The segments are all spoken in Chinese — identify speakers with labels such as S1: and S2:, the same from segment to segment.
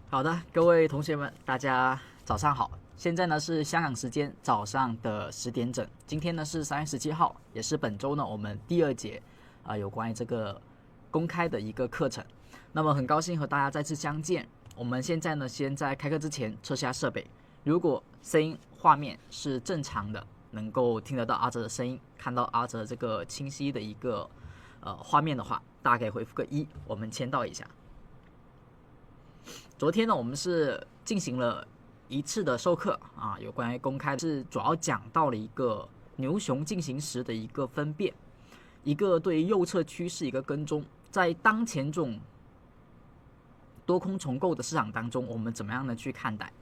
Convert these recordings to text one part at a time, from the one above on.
S1: 好的，各位同学们，大家早上好。现在呢是香港时间早上的10点整。今天呢是3月17号，也是本周呢我们第2节有关于这个公开的一个课程。那么很高兴和大家再次相见。我们现在呢先在开课之前测下设备，如果声音画面是正常的，能够听得到阿哲的声音，看到阿哲这个清晰的一个画面的话，大家可以回复个1，我们签到一下。昨天呢，我们是进行了一次的授课有关于公开是主要讲到了一个牛熊进行时的一个分辨，一个对于右侧趋势一个跟踪，在当前这种多空重构的市场当中，我们怎么样的去看待？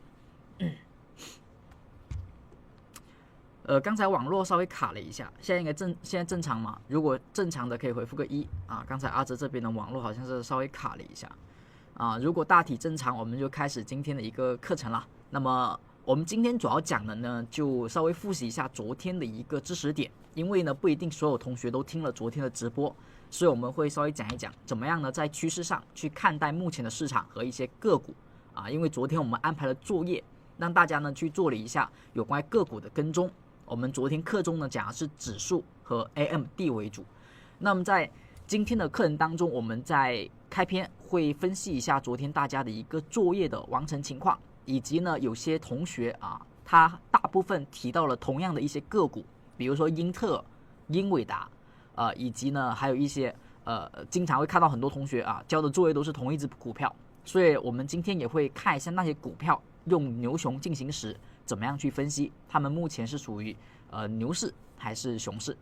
S1: 刚才网络稍微卡了一下，现在正常吗？如果正常的可以回复个1刚才阿哲这边的网络好像是稍微卡了一下。如果大体正常，我们就开始今天的一个课程了。那么我们今天主要讲的呢，就稍微复习一下昨天的一个知识点，因为呢不一定所有同学都听了昨天的直播，所以我们会稍微讲一讲怎么样呢在趋势上去看待目前的市场和一些个股因为昨天我们安排了作业，让大家呢去做了一下有关个股的跟踪。我们昨天课中呢讲的是指数和 AMD 为主，那么在今天的课程当中，我们在开篇会分析一下昨天大家的一个作业的完成情况，以及呢有些同学他大部分提到了同样的一些个股，比如说英特尔、英伟达以及呢还有一些经常会看到很多同学交的作业都是同一只股票，所以我们今天也会看一下那些股票用牛熊进行时怎么样去分析，他们目前是属于牛市还是熊市。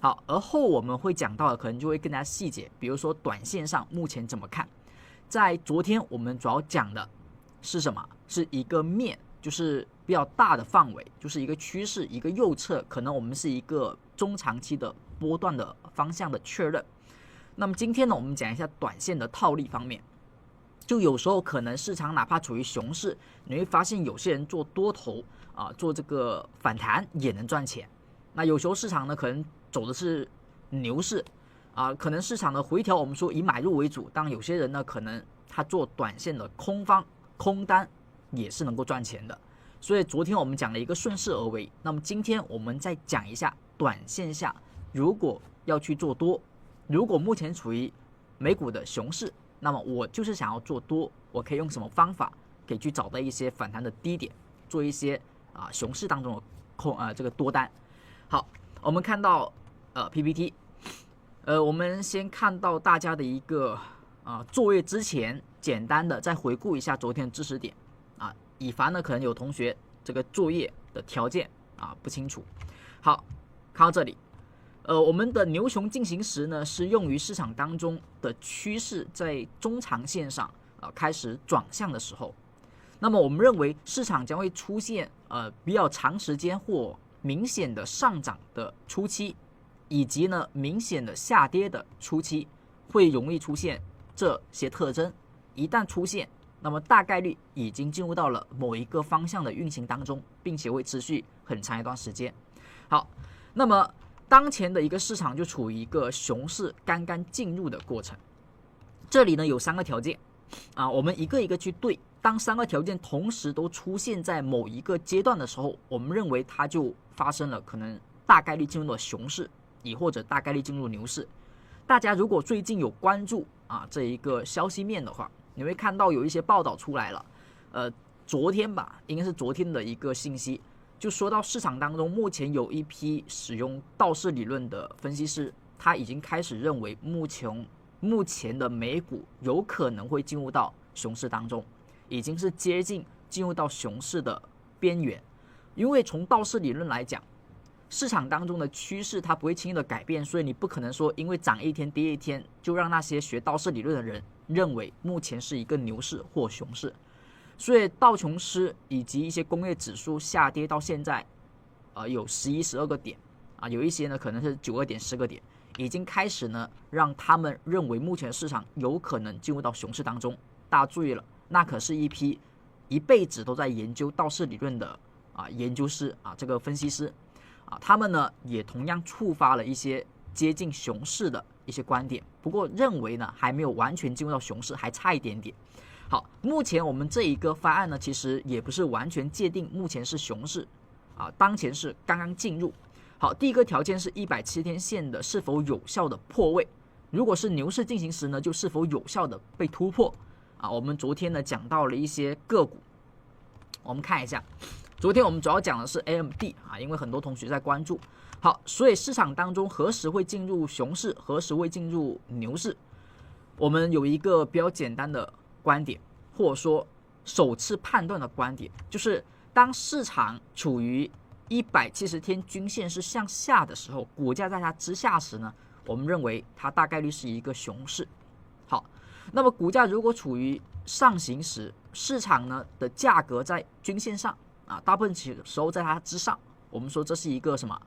S1: 好，而后我们会讲到的可能就会更加细节，比如说短线上目前怎么看。在昨天我们主要讲的是什么？是一个面，就是比较大的范围，就是一个趋势，一个右侧，可能我们是一个中长期的波段的方向的确认。那么今天呢，我们讲一下短线的套利方面。就有时候可能市场哪怕处于熊市，你会发现有些人做多头做这个反弹也能赚钱。那有时候市场呢可能走的是牛市可能市场的回调我们说以买入为主，当有些人呢可能他做短线的空单也是能够赚钱的。所以昨天我们讲了一个顺势而为，那么今天我们再讲一下短线下如果要去做多，如果目前处于美股的熊市，那么我就是想要做多，我可以用什么方法可以去找到一些反弹的低点，做一些熊市当中的这个多单。好，我们看到PPT， 我们先看到大家的一个作业之前，简单的再回顾一下昨天的知识点以防呢可能有同学这个作业的条件不清楚。好，看到这里，我们的牛熊进行时呢是用于市场当中的趋势在中长线上开始转向的时候，那么我们认为市场将会出现比较长时间或明显的上涨的初期，以及呢明显的下跌的初期，会容易出现这些特征。一旦出现，那么大概率已经进入到了某一个方向的运行当中，并且会持续很长一段时间。好，那么当前的一个市场就处于一个熊市刚刚进入的过程。这里呢有3个条件我们一个一个去对。当3个条件同时都出现在某一个阶段的时候，我们认为它就发生了可能大概率进入了熊市，亦或者大概率进入牛市。大家如果最近有关注这一个消息面的话，你会看到有一些报道出来了。昨天吧，应该是昨天的一个信息，就说到市场当中目前有一批使用道氏理论的分析师，他已经开始认为目前的美股有可能会进入到熊市当中，已经是接近进入到熊市的边缘。因为从道氏理论来讲，市场当中的趋势它不会轻易的改变，所以你不可能说因为涨一天跌一天就让那些学道氏理论的人认为目前是一个牛市或熊市。所以道琼斯以及一些工业指数下跌到现在有11、12个点有一些呢可能是9个点、10个点，已经开始呢让他们认为目前的市场有可能进入到熊市当中。大家注意了，那可是一批一辈子都在研究道氏理论的研究师这个分析师他们呢也同样触发了一些接近熊市的一些观点，不过认为呢还没有完全进入到熊市，还差一点点。好，目前我们这一个方案呢，其实也不是完全界定目前是熊市啊，当前是刚刚进入。好，第一个条件是170天线的是否有效的破位，如果是牛市进行时呢，就是否有效的被突破啊。我们昨天呢讲到了一些个股，我们看一下，昨天我们主要讲的是 AMD 啊，因为很多同学在关注。好，所以市场当中何时会进入熊市，何时会进入牛市，我们有一个比较简单的观点，或者说首次判断的观点，就是当市场处于170天均线是向下的时候，股价在它之下时呢，我们认为它大概率是一个熊市。好，那么股价如果处于上行时，市场呢的价格在均线上啊，大部分时候在它之上，我们说这是一个什么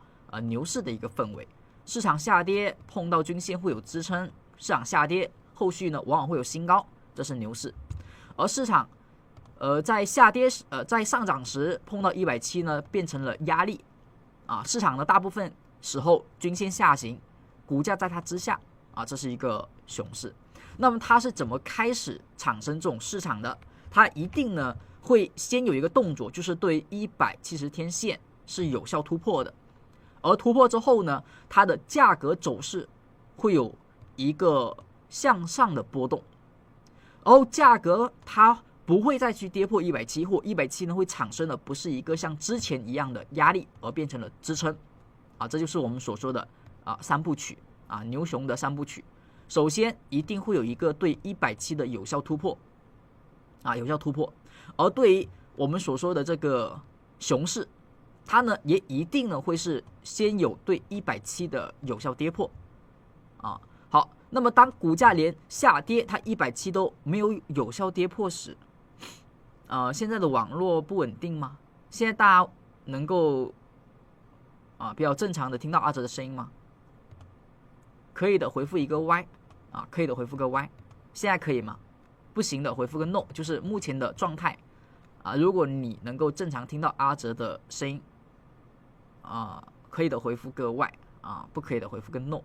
S1: 牛市的一个氛围。市场下跌碰到均线会有支撑，市场下跌后续呢往往会有新高，这是牛市。而市场在下跌在上涨时碰到170呢，变成了压力啊。市场的大部分时候均线下行，股价在它之下啊，这是一个熊市。那么它是怎么开始产生这种市场的？它一定呢会先有一个动作，就是对170天线是有效突破的，而突破之后呢，它的价格走势会有一个向上的波动，然后价格它不会再去跌破170，或170呢会产生的不是一个像之前一样的压力，而变成了支撑啊，这就是我们所说的三部曲啊，牛熊的三部曲。首先一定会有一个对170的有效突破啊，有效突破。而对于我们所说的这个熊市，它呢也一定呢会是先有对170的有效跌破啊。好，那么当股价连下跌，它170都没有有效跌破时，现在的网络不稳定吗？现在大家能够比较正常的听到阿哲的声音吗？可以的，回复一个 Y 啊，可以的，回复个 Y。现在可以吗？不行的，回复个 No， 就是目前的状态啊。如果你能够正常听到阿哲的声音可以的，回复个 Y 啊，不可以的，回复个 No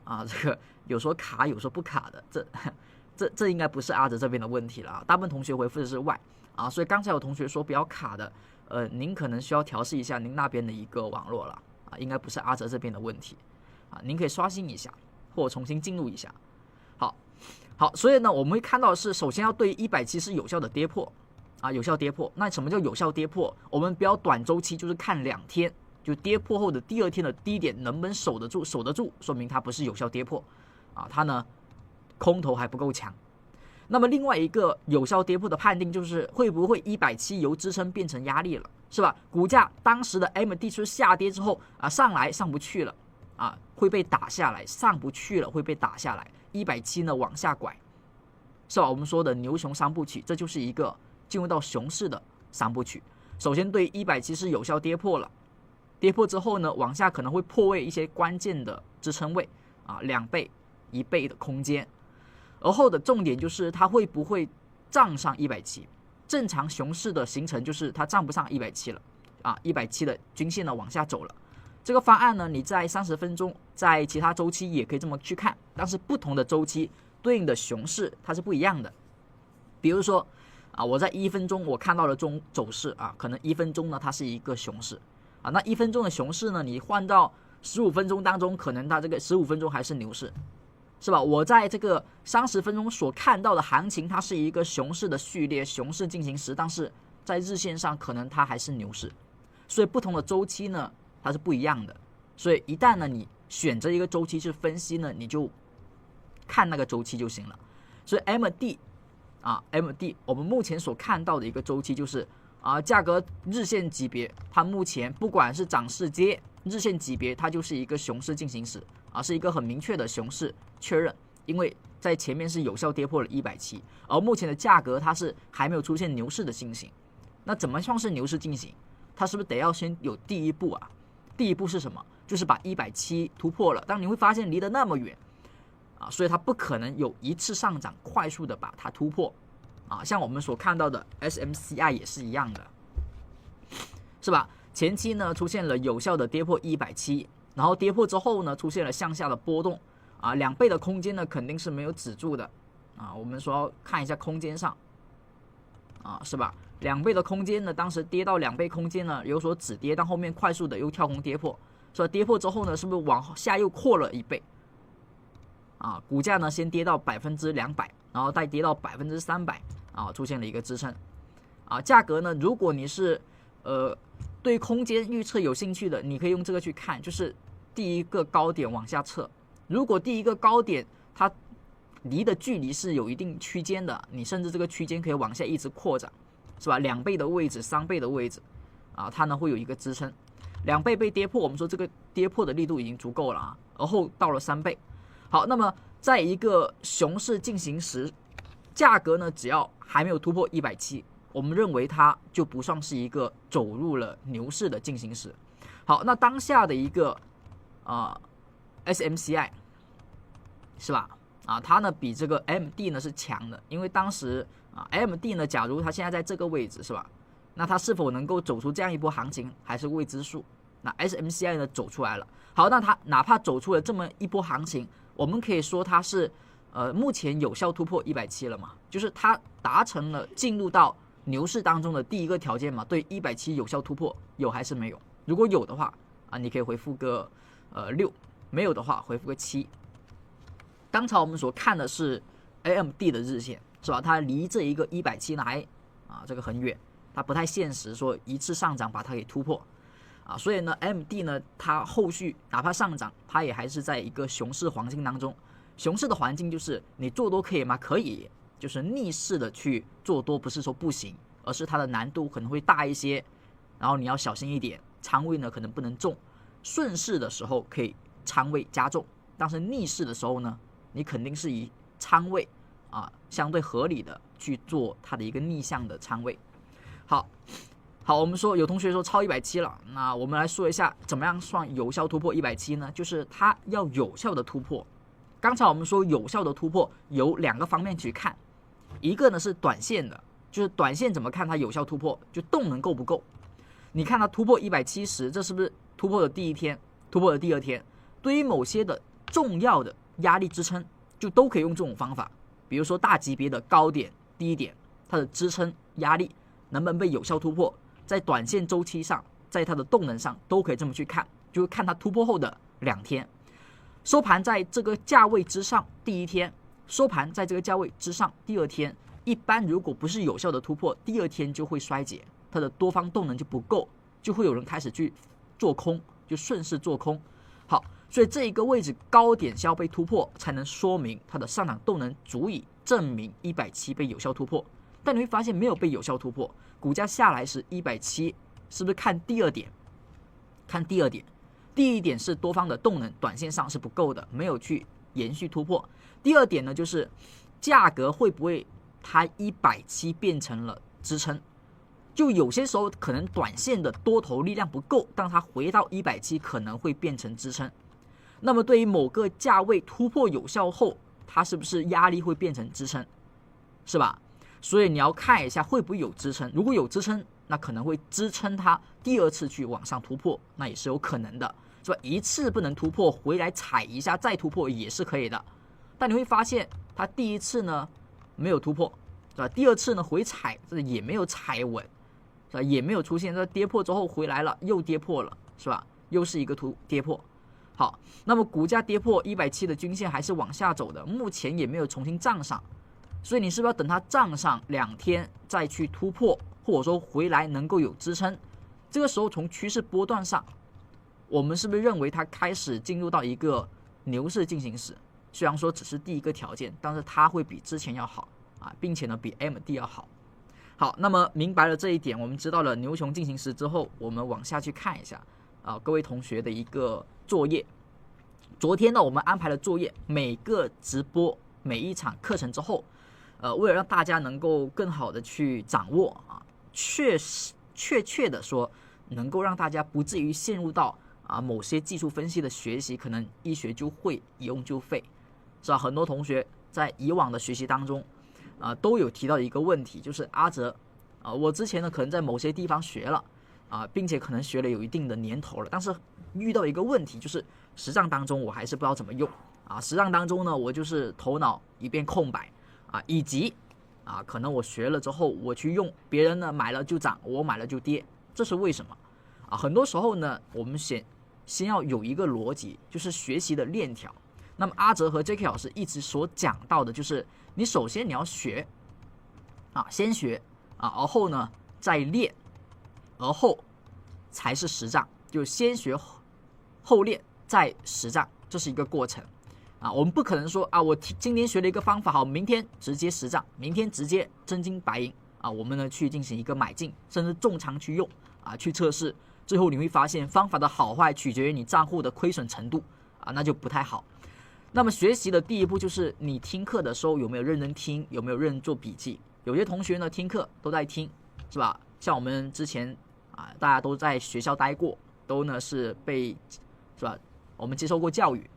S1: 啊。这个有时候卡，有时候不卡的，这应该不是阿哲这边的问题了啊。大部分同学回复的是 Y 啊，所以刚才有同学说比较卡的，您可能需要调试一下您那边的一个网络了啊，应该不是阿哲这边的问题。您可以刷新一下，或者重新进入一下。好，所以呢，我们会看到的是，首先要对170是有效的跌破啊，有效跌破。那什么叫有效跌破？我们比较短周期，就是看2天，就跌破后的第2天的低点能不能守得住，说明它不是有效跌破啊，它呢空头还不够强。那么另外一个有效跌破的判定就是会不会170由支撑变成压力了，是吧？股价当时的 AMD 是下跌之后上来上不去了。会被打下来，上不去了会被打下来，170呢往下拐，是吧？我们说的牛熊三部曲，这就是一个进入到熊市的三部曲。首先对170是有效跌破了，跌破之后呢，往下可能会破位一些关键的支撑位2倍、1倍的空间。而后的重点就是它会不会站上170。正常熊市的形成就是它站不上170了，170的均线呢往下走了。这个方案呢，你在30分钟，在其他周期也可以这么去看，但是不同的周期对应的熊市它是不一样的。比如说我在1分钟我看到了这种走势可能1分钟呢它是一个熊市那1分钟的熊市呢，你换到15分钟当中，可能它这个15分钟还是牛市，是吧？我在这个30分钟所看到的行情，它是一个熊市的序列，熊市进行时，但是在日线上可能它还是牛市，所以不同的周期呢它是不一样的。所以一旦呢你选择一个周期去分析呢，你就看那个周期就行了。所以 MD 我们目前所看到的一个周期就是价格日线级别，它目前不管是涨是跌，日线级别它就是一个熊市进行时是一个很明确的熊市确认，因为在前面是有效跌破了170，而目前的价格它是还没有出现牛市的进行。那怎么算是牛市进行？它是不是得要先有第一步第一步是什么？就是把170突破了。但你会发现离得那么远所以它不可能有一次上涨快速的把它突破像我们所看到的 SMCI 也是一样的，是吧？前期呢出现了有效的跌破170，然后跌破之后呢出现了向下的波动2倍的空间呢肯定是没有止住的我们说看一下空间上啊，是吧？2倍的空间呢，当时跌到2倍空间呢有所止跌，但后面快速的又跳空跌破，是吧？跌破之后呢，是不是往下又扩了1倍？啊，股价呢先跌到200%，然后再跌到300%，啊，出现了一个支撑。啊，价格呢，如果你是对空间预测有兴趣的，你可以用这个去看，就是第一个高点往下测。如果第一个高点它离的距离是有一定区间的，你甚至这个区间可以往下一直扩展，是吧？2倍的位置、3倍的位置，啊，它呢会有一个支撑。2倍被跌破，我们说这个跌破的力度已经足够了啊，而后到了3倍。好，那么在一个熊市进行时，价格呢只要还没有突破170，我们认为它就不算是一个走入了牛市的进行时。好，那当下的一个SMCI 是吧？啊，它呢比这个 MD 呢是强的，因为当时MD 呢，假如它现在在这个位置是吧？那它是否能够走出这样一波行情还是未知数。那 SMCI 呢走出来了，好，那它哪怕走出了这么一波行情，我们可以说它是目前有效突破170了嘛？就是它达成了进入到牛市当中的第一个条件嘛，对170有效突破有还是没有？如果有的话啊，你可以回复个6，没有的话回复个7。刚才我们所看的是 AMD 的日线是吧？它离这一个170呢还这个很远，它不太现实说一次上涨把它给突破啊，所以呢 AMD 呢它后续哪怕上涨，它也还是在一个熊市环境当中。熊市的环境就是你做多可以吗？可以，就是逆势的去做多，不是说不行，而是它的难度可能会大一些，然后你要小心一点，仓位呢可能不能重。顺势的时候可以仓位加重，但是逆势的时候呢，你肯定是以仓位相对合理的去做它的一个逆向的仓位。好，我们说有同学说超170了，那我们来说一下怎么样算有效突破170呢？就是它要有效的突破。刚才我们说有效的突破有2个方面去看，一个呢是短线的，就是短线怎么看它有效突破，就动能够不够。你看它突破170，这是不是突破的第一天，突破的第二天？对于某些的重要的压力支撑，就都可以用这种方法。比如说大级别的高点、低点，它的支撑压力能不能被有效突破，在短线周期上，在它的动能上都可以这么去看，就是看它突破后的2天。收盘在这个价位之上第一天，收盘在这个价位之上第二天，一般如果不是有效的突破，第二天就会衰竭，它的多方动能就不够，就会有人开始去做空，就顺势做空。好，所以这一个位置高点需要被突破，才能说明它的上涨动能足以证明170被有效突破。但你会发现没有被有效突破，股价下来时170，是不是看第二点？看第二点。第一点是多方的动能短线上是不够的，没有去延续突破。第二点呢，就是价格会不会它170变成了支撑？就有些时候可能短线的多头力量不够，但它回到170可能会变成支撑。那么对于某个价位突破有效后，它是不是压力会变成支撑？是吧？所以你要看一下会不会有支撑，如果有支撑，那可能会支撑它第二次去往上突破，那也是有可能的，是吧？一次不能突破，回来踩一下再突破也是可以的。但你会发现它第一次呢没有突破，是吧？第二次呢回踩这也没有踩稳，是吧？也没有出现这跌破之后回来了又跌破了，是吧？又是一个跌破。好，那么股价跌破170的均线还是往下走的，目前也没有重新站上，所以你是不是要等它站上2天再去突破，或者说回来能够有支撑？这个时候从趋势波段上，我们是不是认为它开始进入到一个牛市进行时？虽然说只是第一个条件，但是它会比之前要好并且呢比 MD 要好。好，那么明白了这一点，我们知道了牛熊进行时之后，我们往下去看一下各位同学的一个作业。昨天呢，我们安排了作业，每个直播每一场课程之后，为了让大家能够更好的去掌握确切的说，能够让大家不至于陷入到某些技术分析的学习，可能一学就会，一用就废，是吧？很多同学在以往的学习当中都有提到一个问题，就是阿哲我之前呢可能在某些地方学了并且可能学了有一定的年头了，但是遇到一个问题，就是实战当中我还是不知道怎么用实战当中呢，我就是头脑一片空白以及啊，可能我学了之后我去用，别人呢买了就涨，我买了就跌，这是为什么啊？很多时候呢，我们先要有一个逻辑，就是学习的链条。那么阿哲和 JK 老师一直所讲到的就是，你首先你要学啊，先学啊，而后呢再练，而后才是实战，就先学后练再实战，这是一个过程啊。我们不可能说啊，我今天学了一个方法，好，明天直接实战，明天直接真金白银啊，我们呢去进行一个买进，甚至重仓去用啊，去测试，最后你会发现方法的好坏取决于你账户的亏损程度啊，那就不太好。那么学习的第一步就是你听课的时候有没有认真听，有没有认真做笔记。有些同学呢听课都在听，是吧？像我们之前啊，大家都在学校待过，都呢是是吧？我们接受过教育，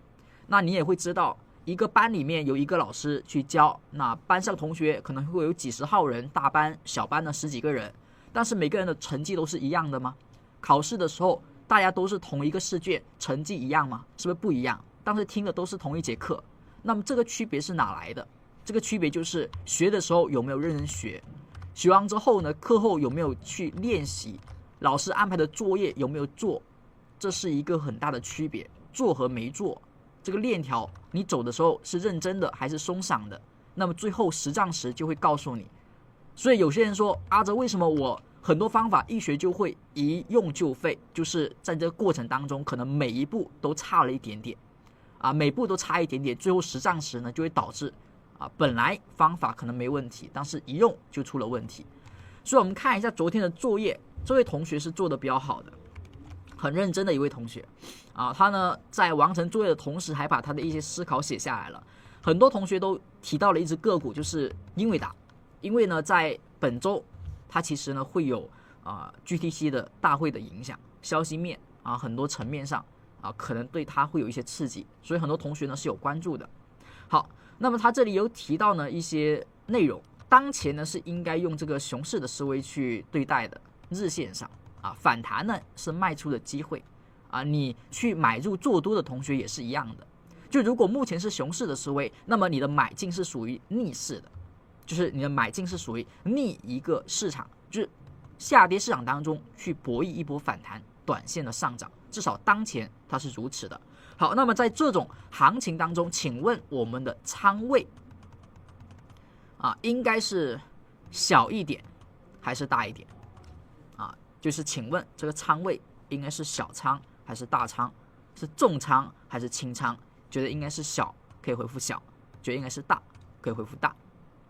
S1: 那你也会知道，一个班里面有一个老师去教，那班上同学可能会有几十号人，大班、小班呢十几个人，但是每个人的成绩都是一样的吗？考试的时候大家都是同一个试卷，成绩一样吗？是不是不一样？但是听的都是同一节课，那么这个区别是哪来的？这个区别就是学的时候有没有认真学，学完之后呢，课后有没有去练习，老师安排的作业有没有做，这是一个很大的区别。做和没做，这个链条你走的时候是认真的还是松散的，那么最后实战时就会告诉你。所以有些人说，阿哲为什么我很多方法一学就会，一用就废，就是在这个过程当中可能每一步都差了一点点啊，每步都差一点点，最后实战时呢就会导致啊，本来方法可能没问题，但是一用就出了问题。所以我们看一下昨天的作业，这位同学是做的比较好的，很认真的一位同学啊，他呢在完成作业的同时还把他的一些思考写下来了。很多同学都提到了一只个股，就是英伟达，因为呢在本周它其实呢会有GTC 的大会的影响，消息面啊很多层面上啊可能对它会有一些刺激，所以很多同学呢是有关注的。好，那么他这里有提到呢一些内容，当前呢是应该用这个熊市的思维去对待的，日线上啊反弹呢是卖出的机会啊，你去买入做多的同学也是一样的。就如果目前是熊市的思维，那么你的买进是属于逆势的，就是你的买进是属于逆一个市场，就是下跌市场当中去博弈一波反弹，短线的上涨，至少当前它是如此的。好，那么在这种行情当中，请问我们的仓位啊，应该是小一点还是大一点啊？就是请问这个仓位应该是小仓还是大仓？是重仓还是轻仓？觉得应该是小，可以回复小；觉得应该是大，可以回复大。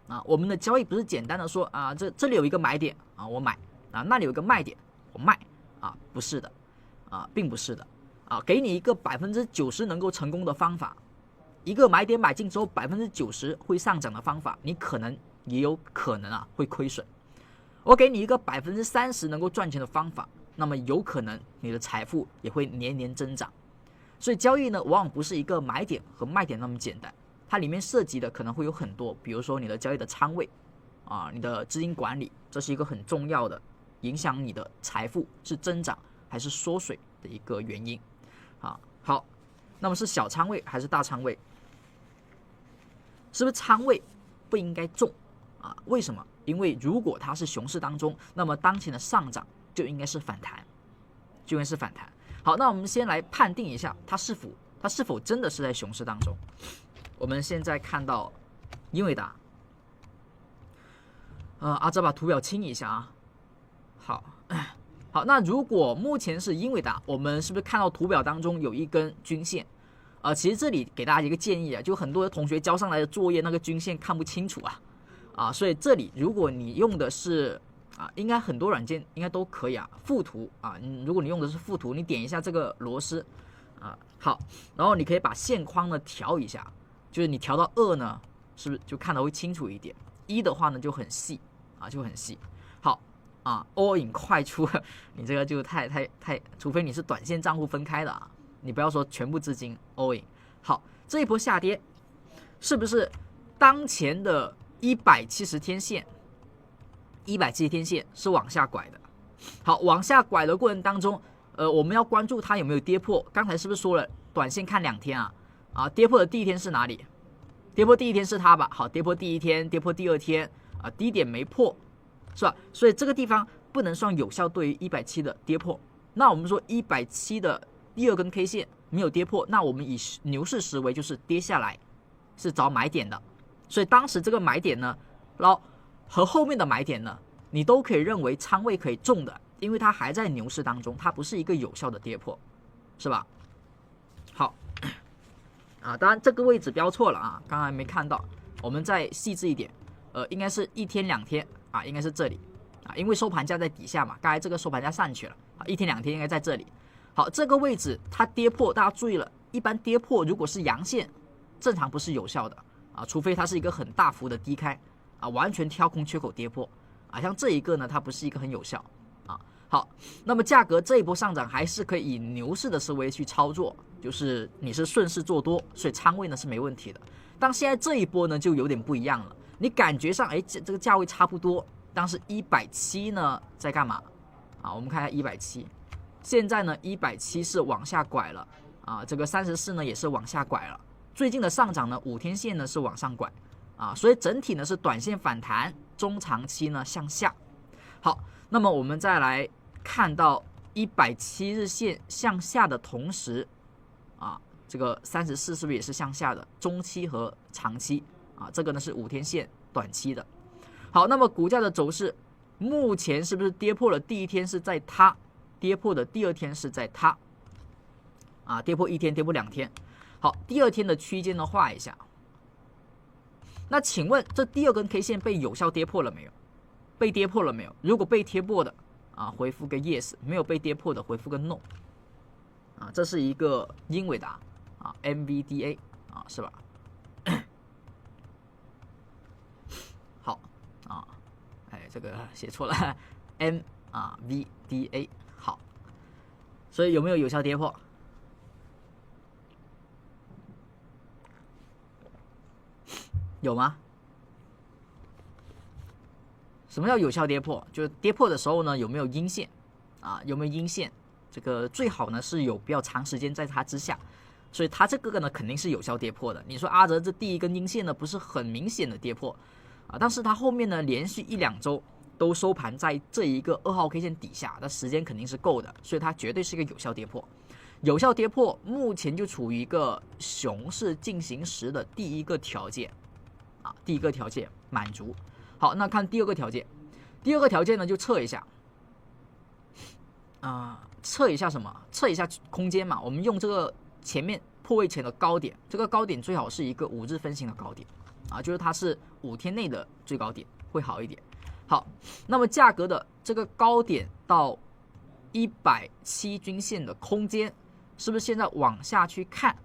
S1: 啊，我们的交易不是简单的说啊，这里有一个买点啊，我买啊，那里有一个卖点，我卖啊，不是的，啊，并不是的啊，给你一个90%能够成功的方法，一个买点买进之后90%会上涨的方法，你可能也有可能会亏损。我给你一个30%能够赚钱的方法，那么有可能你的财富也会年年增长。所以交易呢，往往不是一个买点和卖点那么简单，它里面涉及的可能会有很多，比如说你的交易的仓位啊，你的资金管理，这是一个很重要的影响你的财富是增长还是缩水的一个原因啊。好，那么是小仓位还是大仓位？是不是仓位不应该重啊？为什么？因为如果它是熊市当中，那么当前的上涨就应该是反弹，就应该是反弹。好，那我们先来判定一下它是否真的是在熊市当中。我们现在看到英伟达，阿哲把图表清一下啊。好，那如果目前是英伟达，我们是不是看到图表当中有一根均线？其实这里给大家一个建议啊，就很多的同学交上来的作业那个均线看不清楚所以这里如果你用的是应该很多软件应该都可以附图如果你用的是附图，你点一下这个螺丝好，然后你可以把线框呢调一下，就是你调到2呢，是不是就看得会清楚一点？1的话呢就很细就很细。好all in 快出，你这个就太，除非你是短线账户分开的你不要说全部资金 all in。好，这一波下跌是不是当前的170天线？170天线是往下拐的。好，往下拐的过程当中，我们要关注它有没有跌破。刚才是不是说了，短线看2天跌破的第一天是哪里？跌破第一天是它吧？好，跌破第一天，跌破第2天啊，低点没破，是吧？所以这个地方不能算有效对于170的跌破。那我们说170的第二根 K 线没有跌破，那我们以牛市思维就是跌下来是找买点的。所以当时这个买点呢，然后和后面的买点呢，你都可以认为仓位可以重的，因为它还在牛市当中，它不是一个有效的跌破，是吧？好，啊，当然这个位置标错了啊，刚才没看到，我们再细致一点，应该是1天2天啊，应该是这里啊，因为收盘价在底下嘛，刚才这个收盘价上去了啊，1天2天应该在这里。好，这个位置它跌破，大家注意了，一般跌破如果是阳线，正常不是有效的啊，除非它是一个很大幅的低开啊，完全跳空缺口跌破啊，像这一个呢，它不是一个很有效啊。好，那么价格这一波上涨还是可以以牛市的思维去操作，就是你是顺势做多，所以仓位呢是没问题的。但现在这一波呢就有点不一样了，你感觉上这个价位差不多，但是170呢在干嘛啊？我们看一下170，现在呢170是往下拐了啊，这个34呢也是往下拐了。最近的上涨呢，5天线呢是往上拐啊，所以整体呢是短线反弹，中长期呢向下。好，那么我们再来看到170日线向下的同时啊，这个34是不是也是向下的？中期和长期啊，这个呢是5天线短期的。好，那么股价的走势目前是不是跌破了第一天是在它，跌破的第二天是在它啊，跌破1天，跌破2天。好，第二天的区间呢画一下。那请问这第二根 K 线被有效跌破了没有？被跌破了没有？如果被跌破的啊，回复个 yes； 没有被跌破的，回复个 no。啊，这是一个英伟达啊 ，NVDA 啊，是吧？好啊，这个写错了，VDA 好。所以有没有效跌破？有吗？什么叫有效跌破？就是跌破的时候呢，有没有阴线啊？有没有阴线？这个最好呢是有比较长时间在它之下，所以它这个呢肯定是有效跌破的。你说阿哲这第一根阴线呢不是很明显的跌破啊，但是它后面呢连续1-2周都收盘在这一个2号 K 线底下，那时间肯定是够的，所以它绝对是一个有效跌破。有效跌破目前就处于一个熊市进行时的第一个条件啊，第一个条件满足。好，那看第二个条件，第二个条件呢就测一下测一下什么？测一下空间嘛。我们用这个前面破位前的高点，这个高点最好是一个5日分型的高点啊，就是它是5天内的最高点会好一点。好，那么价格的这个高点到170均线的空间，是不是现在往下去看，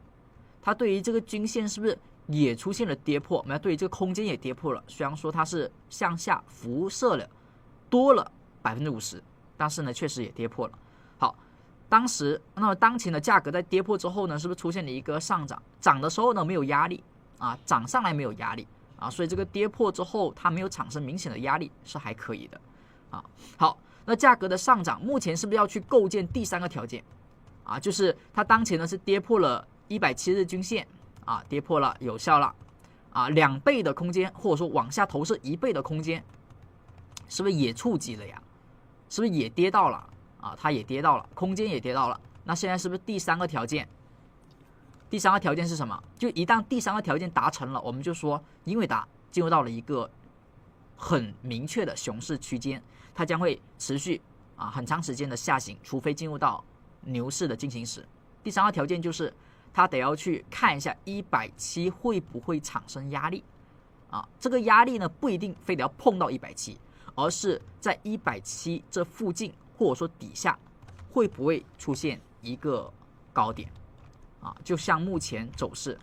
S1: 它对于这个均线是不是也出现了跌破？我们要对于这个空间也跌破了，虽然说它是向下辐射了多了50%，但是呢确实也跌破了。好，那么当前的价格在跌破之后呢，是不是出现了一个上涨？涨的时候呢没有压力啊，涨上来没有压力啊，所以这个跌破之后它没有产生明显的压力，是还可以的啊。好，那价格的上涨目前是不是要去构建第三个条件啊？就是它当前呢是跌破了170日均线啊，跌破了有效了啊，2倍的空间，或者说往下投射1倍的空间，是不是也触及了呀？是不是也跌到了啊？它也跌到了，空间也跌到了。那现在是不是第三个条件？第三个条件是什么？就一旦第三个条件达成了，我们就说英伟达进入到了一个很明确的熊市区间，它将会持续很长时间的下行，除非进入到牛市的进行时。第三个条件就是它得要去看一下170会不会产生压力啊？这个压力呢不一定非得要碰到170，而是在170这附近或者说底下会不会出现一个高点啊？就像目前走势，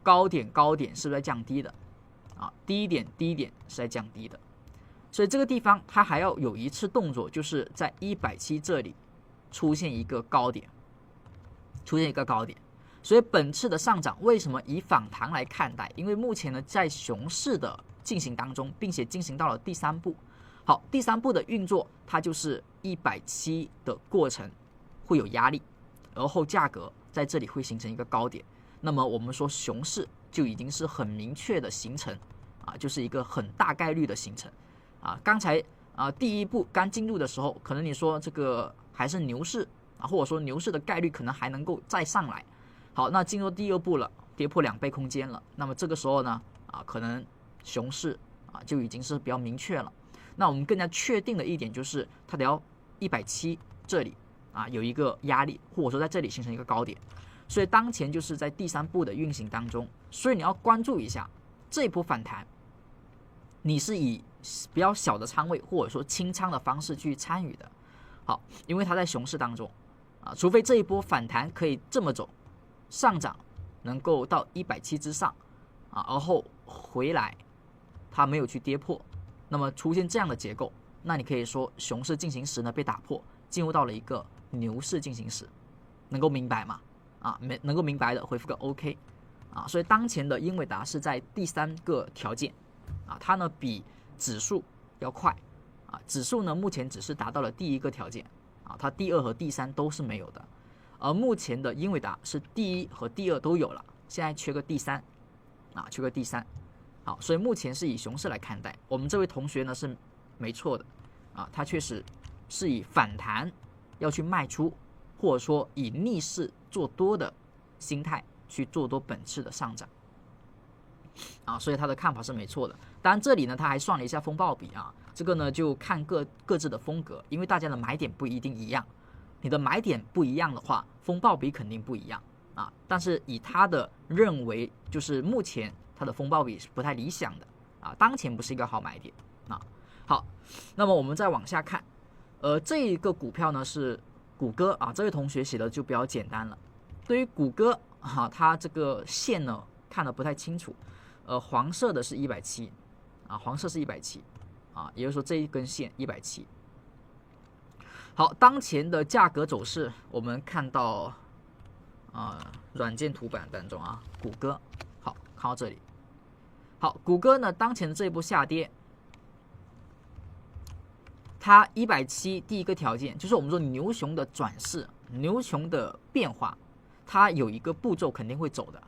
S1: 高点是不是在降低的啊？低点是在降低的，所以这个地方它还要有一次动作，就是在170这里出现一个高点，所以本次的上涨为什么以反弹来看待？因为目前呢在熊市的进行当中，并且进行到了第3步。好，第3步的运作，它就是170的过程会有压力，而后价格在这里会形成一个高点。那么我们说熊市就已经是很明确的形成就是一个很大概率的形成刚才第一步刚进入的时候，可能你说这个还是牛市或者说牛市的概率可能还能够再上来。好，那进入第二步了，跌破2倍空间了，那么这个时候呢可能熊市就已经是比较明确了。那我们更加确定的一点就是它得要170这里有一个压力，或者说在这里形成一个高点。所以当前就是在第3步的运行当中，所以你要关注一下这一波反弹，你是以比较小的仓位或者说清仓的方式去参与的。好，因为它在熊市当中除非这一波反弹可以这么走，上涨能够到170之上而后回来它没有去跌破，那么出现这样的结构，那你可以说熊市进行时呢被打破，进入到了一个牛市进行时。能够明白吗？能够明白的回复个 OK 所以当前的英伟达是在第3个条件它呢比指数要快指数呢目前只是达到了第1个条件它第2和第3都是没有的，而目前的英伟达是第1和第2都有了，现在缺个第3缺个第3。好，所以目前是以熊市来看待。我们这位同学呢是没错的他确实是以反弹要去卖出，或者说以逆势做多的心态去做多本次的上涨所以他的看法是没错的。当然这里呢他还算了一下风暴比这个呢就看各自的风格，因为大家的买点不一定一样，你的买点不一样的话，风暴比肯定不一样但是以他的认为，就是目前他的风暴比是不太理想的当前不是一个好买点好，那么我们再往下看，这一个股票呢是谷歌这位同学写的就比较简单了。对于谷歌它这个线呢看得不太清楚，黄色的是170黄色是170也就是说这一根线170。好，当前的价格走势我们看到软件图版当中谷歌，好，看到这里。好，谷歌呢当前的这一波下跌，它170第一个条件就是我们说牛熊的转势，牛熊的变化，它有一个步骤肯定会走的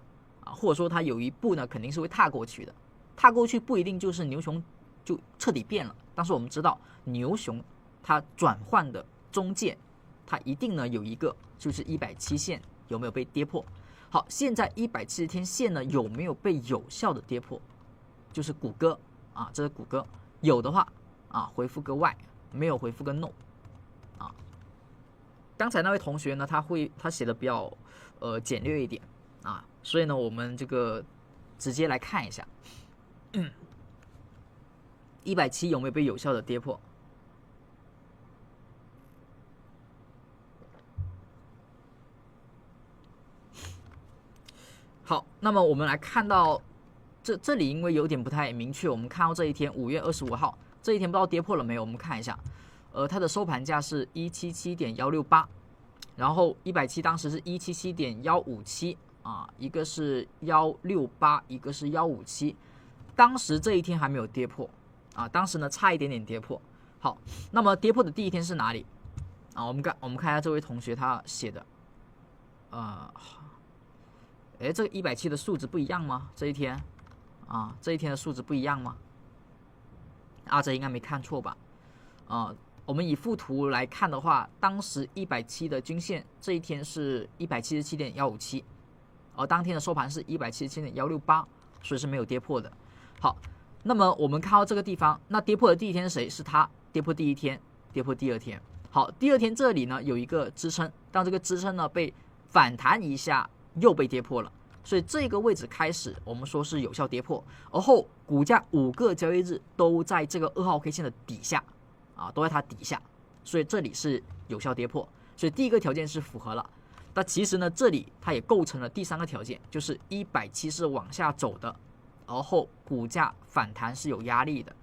S1: 或者说它有一步呢肯定是会踏过去的。踏过去不一定就是牛熊就彻底变了，但是我们知道牛熊它转换的中间，它一定呢有一个就是170线有没有被跌破。好，现在170天线呢有没有被有效的跌破，就是谷歌这是谷歌，有的话回复个 Y， 没有回复个 No 刚才那位同学呢他写的比较简略一点所以呢我们这个直接来看一下170有没有被有效的跌破。好，那么我们来看到这里因为有点不太明确，我们看到这一天5月25号这一天不知道跌破了没有，我们看一下它的收盘价是177.168，然后170当时是177.157一个是168，一个是157，当时这一天还没有跌破当时呢差一点点跌破。好，那么跌破的第一天是哪里我们看一下这位同学他写的这个170的数值不一样吗？这一天这一天的数值不一样吗？这应该没看错吧？我们以附图来看的话，当时170的均线这一天是177.157，而当天的收盘是177.168，所以是没有跌破的。好，那么我们看到这个地方，那跌破的第一天是谁？是它跌破第一天，跌破第二天。好，第二天这里呢有一个支撑，当这个支撑呢被反弹一下，又被跌破了，所以这个位置开始我们说是有效跌破，而后股价5个交易日都在这个2号 K 线的底下都在它底下，所以这里是有效跌破，所以第一个条件是符合了。那其实呢这里它也构成了第3个条件，就是170是往下走的，而后股价反弹是有压力的，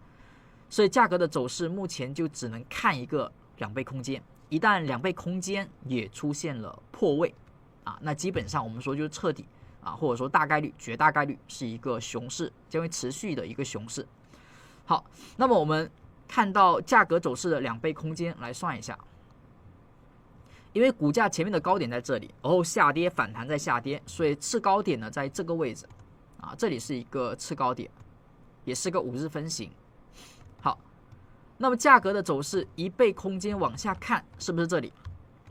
S1: 所以价格的走势目前就只能看一个2倍空间，一旦2倍空间也出现了破位那基本上我们说就是彻底或者说大概率绝大概率是一个熊市，将会持续的一个熊市。好，那么我们看到价格走势的2倍空间来算一下，因为股价前面的高点在这里，然后下跌反弹再下跌，所以次高点呢在这个位置这里是一个次高点也是个5日分型。好，那么价格的走势1倍空间往下看，是不是这里？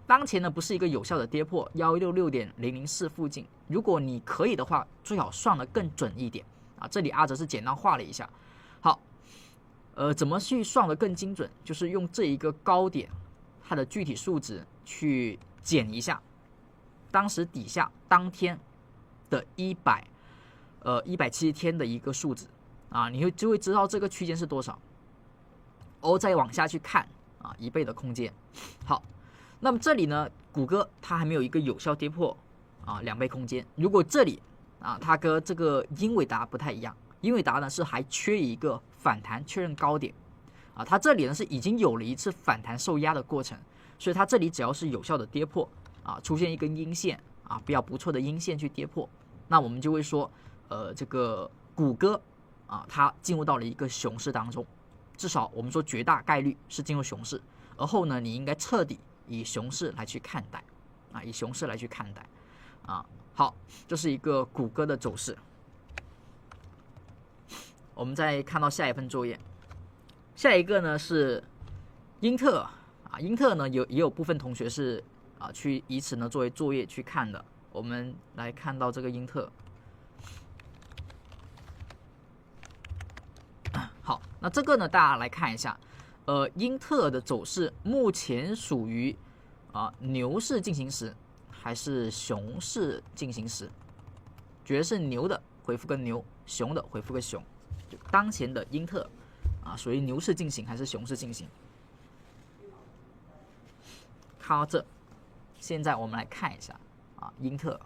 S1: 当前呢不是一个有效的跌破166.004附近，如果你可以的话，最好算得更准一点啊。这里阿哲是简单画了一下。好，怎么去算得更精准？就是用这一个高点，它的具体数值去减一下，当时底下当天的170天的一个数值啊，你就会知道这个区间是多少，然后再往下去看啊，1倍的空间。好。那么这里呢，谷歌它还没有一个有效跌破啊2倍空间。如果这里啊，它跟这个英伟达不太一样，英伟达呢是还缺一个反弹确认高点啊，它这里呢是已经有了一次反弹受压的过程，所以它这里只要是有效的跌破啊，出现一根阴线啊，比较不错的阴线去跌破，那我们就会说，这个谷歌啊，它进入到了一个熊市当中，至少我们说绝大概率是进入熊市，而后呢，你应该彻底以熊市来去看待，啊，以熊市来去看待，啊，好，这是一个谷歌的走势。我们再看到下一份作业，下一个呢是英特尔啊，英特尔呢也有部分同学是啊去以此呢作为作业去看的。我们来看到这个英特尔，好，那这个呢大家来看一下。英特尔的走势目前属于牛市进行时还是熊市进行时？觉得是牛的回复个牛，熊的回复个熊。就当前的英特尔啊，属于牛市进行还是熊市进行？看到这，现在我们来看一下啊，英特尔。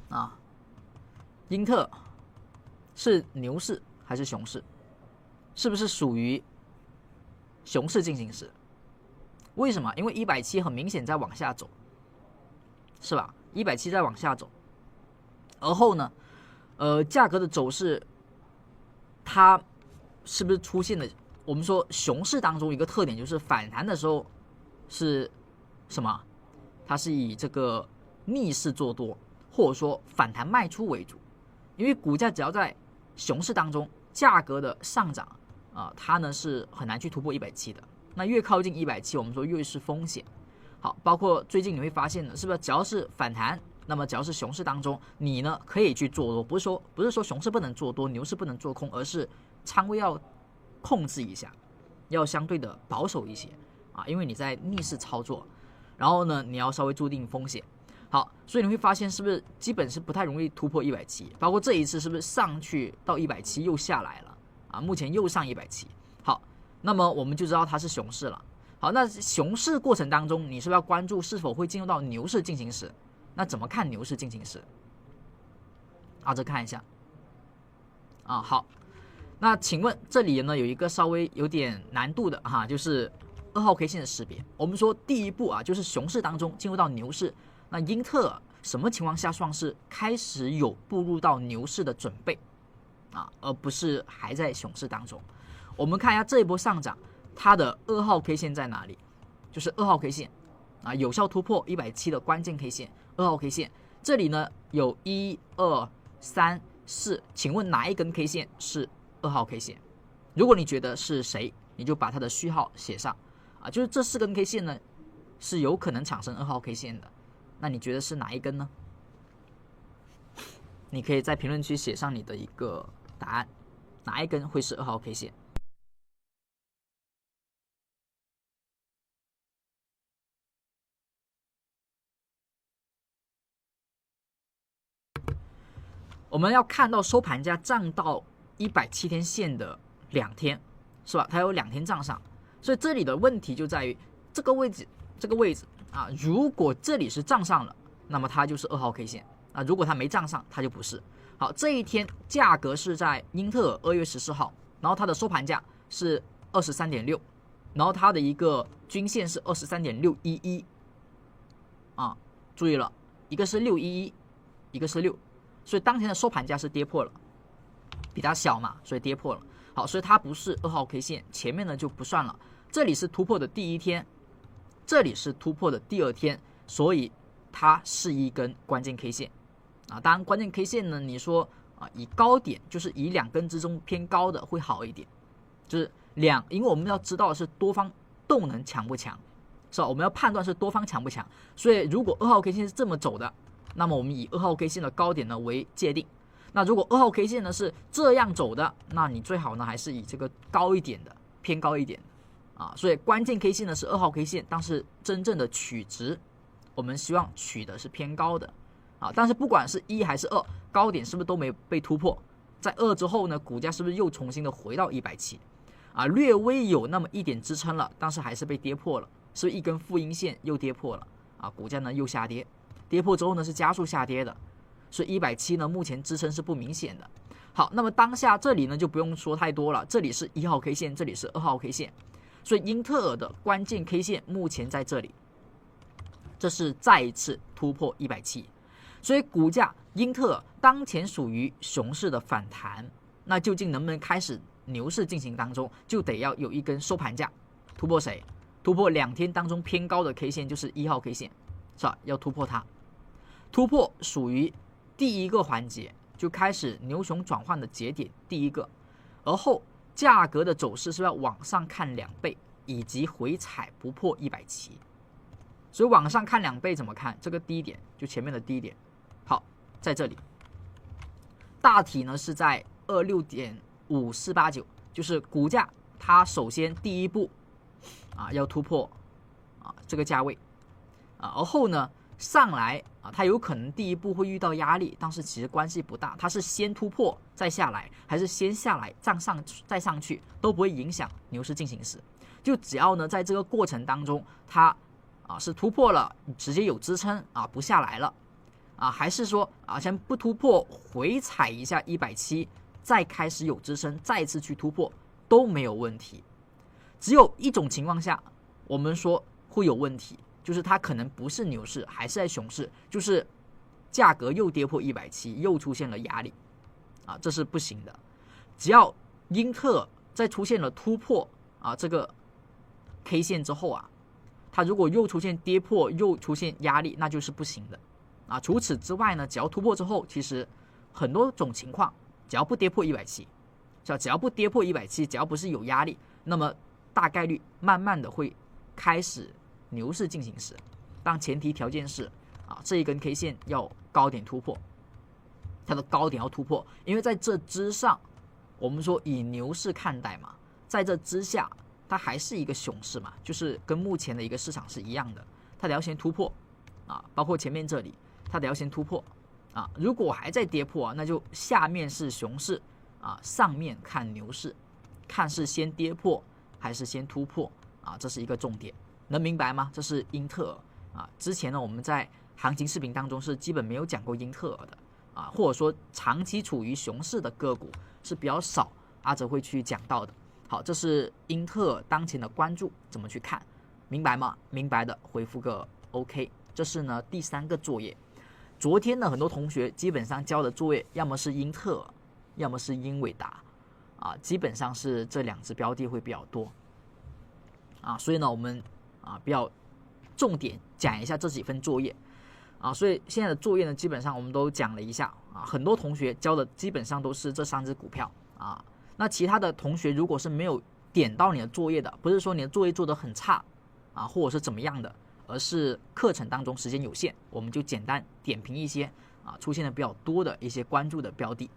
S1: 啊，英特尔是牛市还是熊市？是不是属于熊市进行时？为什么？因为170很明显在往下走，是吧？170在往下走，而后呢，价格的走势，它是不是出现了？我们说熊市当中一个特点就是反弹的时候是什么？它是以这个逆势做多，或者说反弹卖出为主，因为股价只要在熊市当中，价格的上涨它呢是很难去突破170的。那越靠近170，我们说越是风险。好，包括最近你会发现呢，是不是只要是反弹，那么只要是熊市当中，你呢可以去做多，不是说熊市不能做多，牛市不能做空，而是仓位要控制一下，要相对的保守一些啊，因为你在逆势操作，然后呢你要稍微注定风险。好，所以你会发现是不是基本是不太容易突破170，包括这一次是不是上去到170又下来了啊？目前又上170。好，那么我们就知道它是熊市了。好，那熊市过程当中，你是不是要关注是否会进入到牛市进行时？那怎么看牛市进行时？这看一下啊。好，那请问这里呢有一个稍微有点难度的就是2号 K 线的识别。我们说第一步就是熊市当中进入到牛市，那英特尔什么情况下算是开始有步入到牛市的准备而不是还在熊市当中？我们看一下这一波上涨，它的2号 K 线在哪里？就是2号 K 线有效突破170的关键 K 线，2号 K 线这里呢有1、2、3、4，请问哪一根 K 线是2号 K 线？如果你觉得是谁，你就把它的序号写上就是这4根 K 线呢是有可能产生2号 K 线的，那你觉得是哪一根呢？你可以在评论区写上你的一个答案，哪一根会是2号 K 线？我们要看到收盘价站到170天线的2天，是吧？它有2天站上，所以这里的问题就在于这个位置如果这里是站上了，那么它就是2号 K 线如果它没站上，它就不是。好，这一天价格是在英特尔2月14号，然后它的收盘价是23.6，然后它的一个均线是23.611注意了，一个是611，一个是6。所以当前的收盘价是跌破了，比它小嘛，所以跌破了。好，所以它不是2号 K 线，前面呢就不算了。这里是突破的第一天，这里是突破的第2天，所以它是一根关键 K 线啊。当然，关键 K 线呢，你说以高点就是以2根之中偏高的会好一点，就是因为我们要知道的是多方动能强不强，是吧？我们要判断是多方强不强，所以如果2号 K 线是这么走的，那么我们以2号 K 线的高点呢为界定。那如果2号 K 线呢是这样走的，那你最好呢还是以这个高一点的，偏高一点的啊。所以关键 K 线呢是2号 K 线，但是真正的取值，我们希望取的是偏高的啊。但是不管是1还是2，高点是不是都没被突破？在2之后呢，股价是不是又重新的回到170啊？略微有那么一点支撑了，但是还是被跌破了，是不是一根负阴线又跌破了啊？股价呢又下跌，跌破之后呢是加速下跌的。所以170呢，目前支撑是不明显的。好，那么当下这里呢就不用说太多了，这里是1号 K 线，这里是2号 K 线，所以英特尔的关键 K 线目前在这里，这是再一次突破170，所以股价英特尔当前属于熊市的反弹，那究竟能不能开始牛市进行当中，就得要有一根收盘价突破谁？突破2天当中偏高的 K 线，就是1号 K 线，是吧？要突破它，突破属于第一个环节，就开始牛熊转换的节点第一个，而后价格的走势是要往上看2倍，以及回踩不破170。所以往上看2倍怎么看？这个低点就前面的低点，好，在这里，大体呢是在26.5489，就是股价它首先第一步要突破这个价位而后呢上来它有可能第一步会遇到压力，但是其实关系不大，它是先突破再下来，还是先下来再上去，都不会影响牛市进行时。就只要呢在这个过程当中，它是突破了，直接有支撑不下来了还是说先不突破，回踩一下170，再开始有支撑，再次去突破都没有问题。只有一种情况下，我们说会有问题。就是它可能不是牛市，还是在熊市，就是价格又跌破170，又出现了压力这是不行的。只要英特尔在出现了突破这个 K 线之后它如果又出现跌破，又出现压力，那就是不行的除此之外呢，只要突破之后，其实很多种情况，只要不跌破170，只要不跌破170，只要不是有压力，那么大概率慢慢的会开始牛市进行时，但前提条件是这一根 K 线要高点突破，它的高点要突破，因为在这之上，我们说以牛市看待嘛，在这之下，它还是一个熊市嘛，就是跟目前的一个市场是一样的，它得要先突破包括前面这里，它得要先突破如果还在跌破那就下面是熊市上面看牛市，看是先跌破还是先突破这是一个重点。能明白吗？这是英特尔之前呢我们在行情视频当中是基本没有讲过英特尔的或者说长期处于熊市的个股是比较少阿哲会去讲到的。好，这是英特尔当前的关注怎么去看，明白吗？明白的回复个 OK。这是呢第3个作业。昨天呢很多同学基本上交的作业要么是英特尔，要么是英伟达基本上是这2只标的会比较多所以呢我们比较重点讲一下这几份作业所以现在的作业呢基本上我们都讲了一下很多同学交的基本上都是这3只股票那其他的同学如果是没有点到你的作业的，不是说你的作业做得很差或者是怎么样的，而是课程当中时间有限，我们就简单点评一些出现的比较多的一些关注的标的。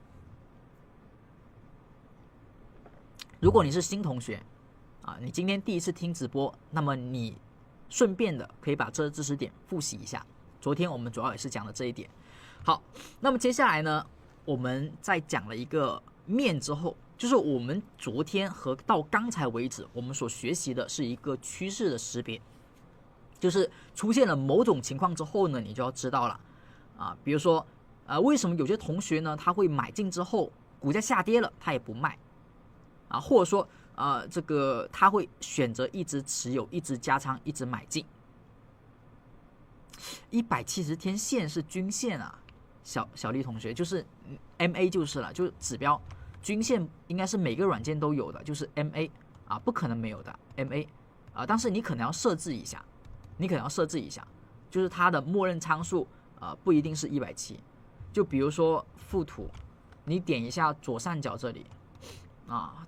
S1: 如果你是新同学你今天第一次听直播，那么你顺便的可以把这知识点复习一下。昨天我们主要也是讲了这一点。好，那么接下来呢，我们在讲了一个面之后，就是我们昨天和到刚才为止，我们所学习的是一个趋势的识别，就是出现了某种情况之后呢，你就要知道了比如说为什么有些同学呢他会买进之后股价下跌了他也不卖或者说这个他会选择一直持有，一直加仓，一直买进。170天线是均线小丽同学，就是 MA 就是了，就是指标均线应该是每个软件都有的，就是 MA 不可能没有的 MA但是你可能要设置一下你可能要设置一下，就是它的默认参数不一定是170。就比如说附图，你点一下左上角这里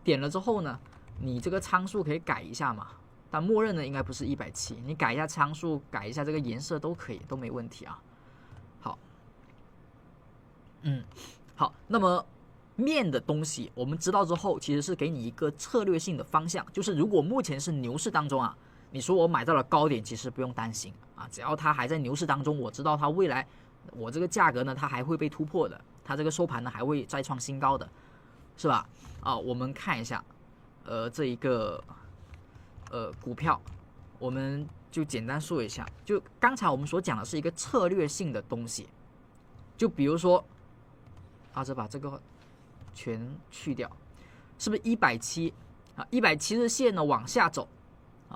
S1: 点了之后呢，你这个参数可以改一下嘛，但默认的应该不是170，你改一下参数，改一下这个颜色都可以，都没问题啊。好，好，那么面的东西我们知道之后，其实是给你一个策略性的方向，就是如果目前是牛市当中你说我买到了高点，其实不用担心只要它还在牛市当中，我知道它未来我这个价格呢，它还会被突破的，它这个收盘呢还会再创新高的，是吧？我们看一下，这一个股票，我们就简单说一下，就刚才我们所讲的是一个策略性的东西，就比如说这把这个全去掉，是不是170日线呢往下走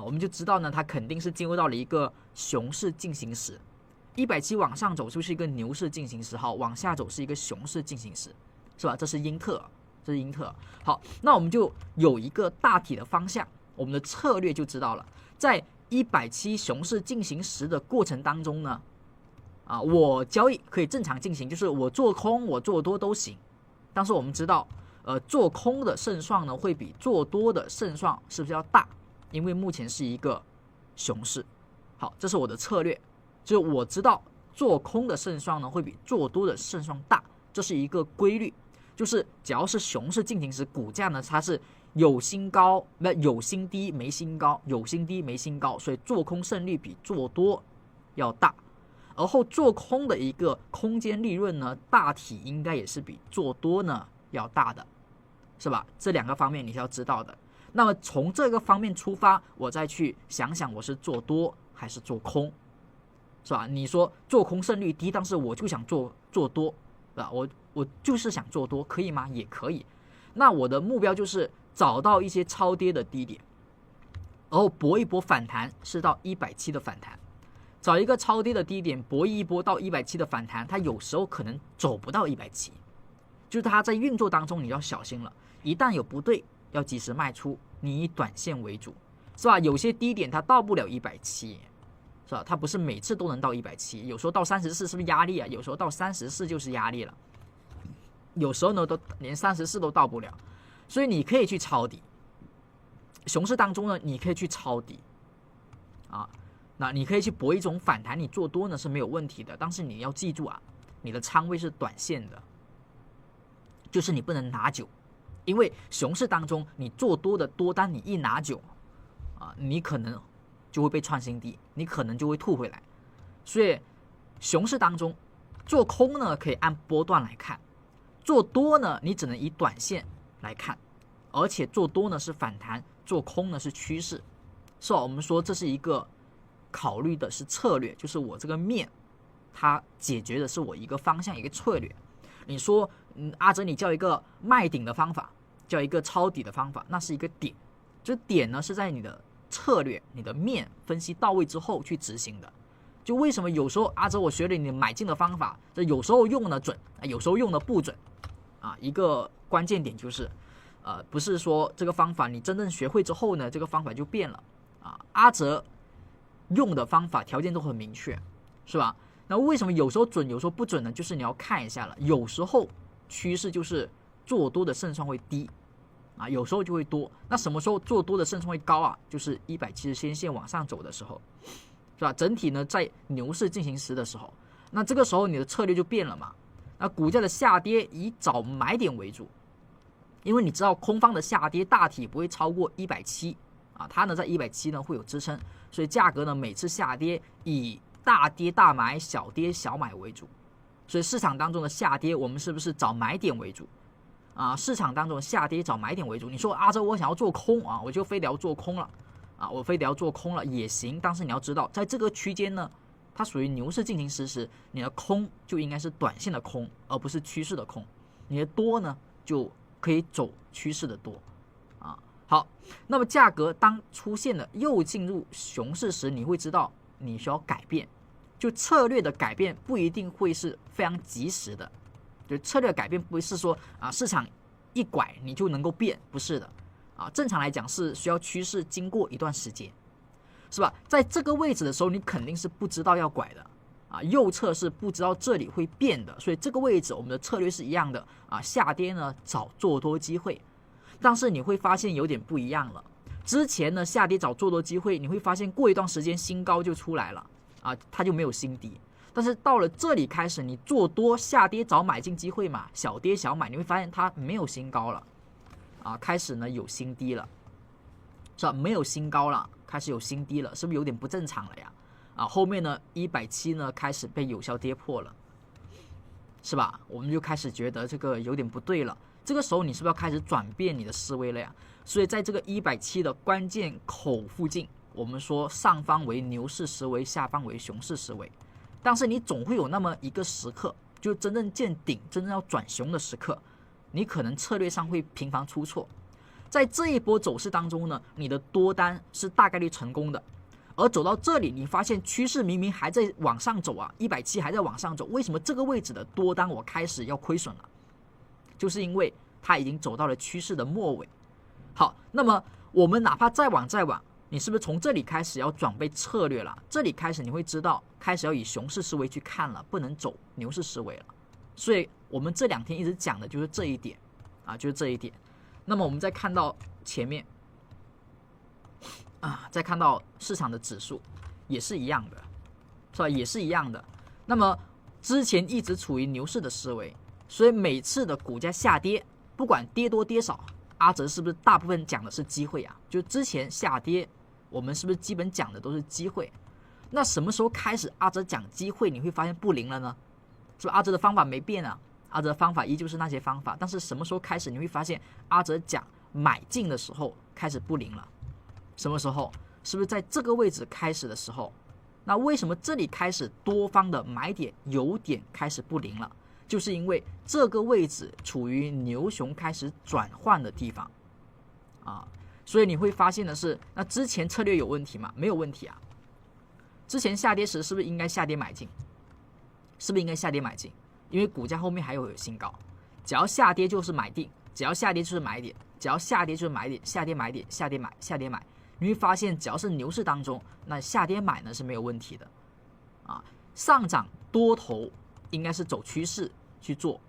S1: 我们就知道呢，它肯定是进入到了一个熊市进行时。170往上走就是一个牛市进行时，好，往下走是一个熊市进行时，是吧？这是英特尔。好，那我们就有一个大体的方向，我们的策略就知道了。在170熊市进行时的过程当中呢，我交易可以正常进行，就是我做空我做多都行，但是我们知道做空的胜算呢会比做多的胜算是不是要大？因为目前是一个熊市。好，这是我的策略，就是我知道做空的胜算呢会比做多的胜算大，这是一个规律，就是只要是熊市进行时，股价呢它是有新高有新低没新高，有新低没新高，所以做空胜率比做多要大。而后做空的一个空间利润呢，大体应该也是比做多呢要大的，是吧？这两个方面你是要知道的。那么从这个方面出发，我再去想想我是做多还是做空，是吧？你说做空胜率低，但是我就想做多，是吧？我就是想做多，可以吗？也可以。那我的目标就是找到一些超跌的低点，然后搏一波反弹，是到170的反弹。找一个超跌的低点，博弈一波到170的反弹，它有时候可能走不到170，就是它在运作当中你要小心了，一旦有不对，要及时卖出，你以短线为主，是吧？有些低点它到不了170，是吧？它不是每次都能到170，有时候到34是不是压力啊？有时候到34就是压力了，有时候呢都连34都到不了，所以你可以去抄底。熊市当中呢，你可以去抄底那你可以去搏一种反弹，你做多呢是没有问题的，但是你要记住你的仓位是短线的，就是你不能拿久，因为熊市当中你做多的多单你一拿久你可能就会被创新低，你可能就会吐回来。所以熊市当中做空呢可以按波段来看，做多呢你只能以短线来看，而且做多呢是反弹，做空呢是趋势，是吧？我们说这是一个考虑的是策略，就是我这个面它解决的是我一个方向一个策略。你说阿哲你叫一个卖顶的方法，叫一个抄底的方法，那是一个点，这点呢是在你的策略你的面分析到位之后去执行的。就为什么有时候阿哲我学了你买进的方法，这有时候用的准，有时候用的不准一个关键点就是不是说这个方法你真正学会之后呢这个方法就变了阿哲用的方法条件都很明确，是吧？那为什么有时候准有时候不准呢？就是你要看一下了，有时候趋势就是做多的胜算会低有时候就会多。那什么时候做多的胜算会高就是170天线往上走的时候，是吧？整体呢在牛市进行时的时候，那这个时候你的策略就变了嘛。那股价的下跌以找买点为主，因为你知道空方的下跌大体不会超过170它呢在170呢会有支撑，所以价格呢每次下跌以大跌大买小跌小买为主。所以市场当中的下跌我们是不是找买点为主市场当中的下跌找买点为主。你说阿哲我想要做空我就非得要做空了我非得要做空了也行，但是你要知道在这个区间呢它属于牛市进行时，你的空就应该是短线的空，而不是趋势的空，你的多呢就可以走趋势的多好，那么价格当出现了又进入熊市时，你会知道你需要改变，就策略的改变不一定会是非常及时的，就策略改变不是说市场一拐你就能够变，不是的正常来讲是需要趋势经过一段时间。是吧？在这个位置的时候，你肯定是不知道要拐的啊，右侧是不知道这里会变的，所以这个位置我们的策略是一样的啊。下跌呢找做多机会，但是你会发现有点不一样了。之前呢下跌找做多机会，你会发现过一段时间新高就出来了啊，它就没有新低。但是到了这里开始，你做多下跌找买进机会嘛，小跌小买，你会发现它没有新高了啊，开始呢有新低了，是吧？没有新高了，开始有新低了，是不是有点不正常了呀？啊，后面呢170呢开始被有效跌破了，是吧？我们就开始觉得这个有点不对了。这个时候你是不是要开始转变你的思维了呀？所以在这个170的关键口附近，我们说上方为牛市思维，下方为熊市思维。但是你总会有那么一个时刻，就真正见顶、真正要转熊的时刻，你可能策略上会频繁出错。在这一波走势当中呢，你的多单是大概率成功的，而走到这里，你发现趋势明明还在往上走啊，170还在往上走，为什么这个位置的多单我开始要亏损了？就是因为它已经走到了趋势的末尾。好，那么我们哪怕再往，你是不是从这里开始要转变策略了？这里开始你会知道，开始要以熊市思维去看了，不能走牛市思维了。所以我们这2天一直讲的就是这一点啊，就是这一点。那么我们再看到前面啊，再看到市场的指数也是一样的，是吧？也是一样的。那么之前一直处于牛市的思维，所以每次的股价下跌，不管跌多跌少，阿哲是不是大部分讲的是机会啊？就之前下跌，我们是不是基本讲的都是机会？那什么时候开始阿哲讲机会，你会发现不灵了呢？是吧？阿哲的方法没变啊，阿哲的方法依旧是那些方法，但是什么时候开始你会发现阿哲讲买进的时候开始不灵了？什么时候？是不是在这个位置开始的时候？那为什么这里开始多方的买点有点开始不灵了？就是因为这个位置处于牛熊开始转换的地方啊，所以你会发现的是，那之前策略有问题吗？没有问题啊。之前下跌时是不是应该下跌买进？是不是应该下跌买进？因为股价后面还有新高，只要下跌就是买定，只要下跌就是买点，只要下跌就是买点，下跌买点，下跌买，下跌买。你会发现，只要是牛市当中，那下跌买呢是没有问题的啊。上涨多头应该是走趋势去做，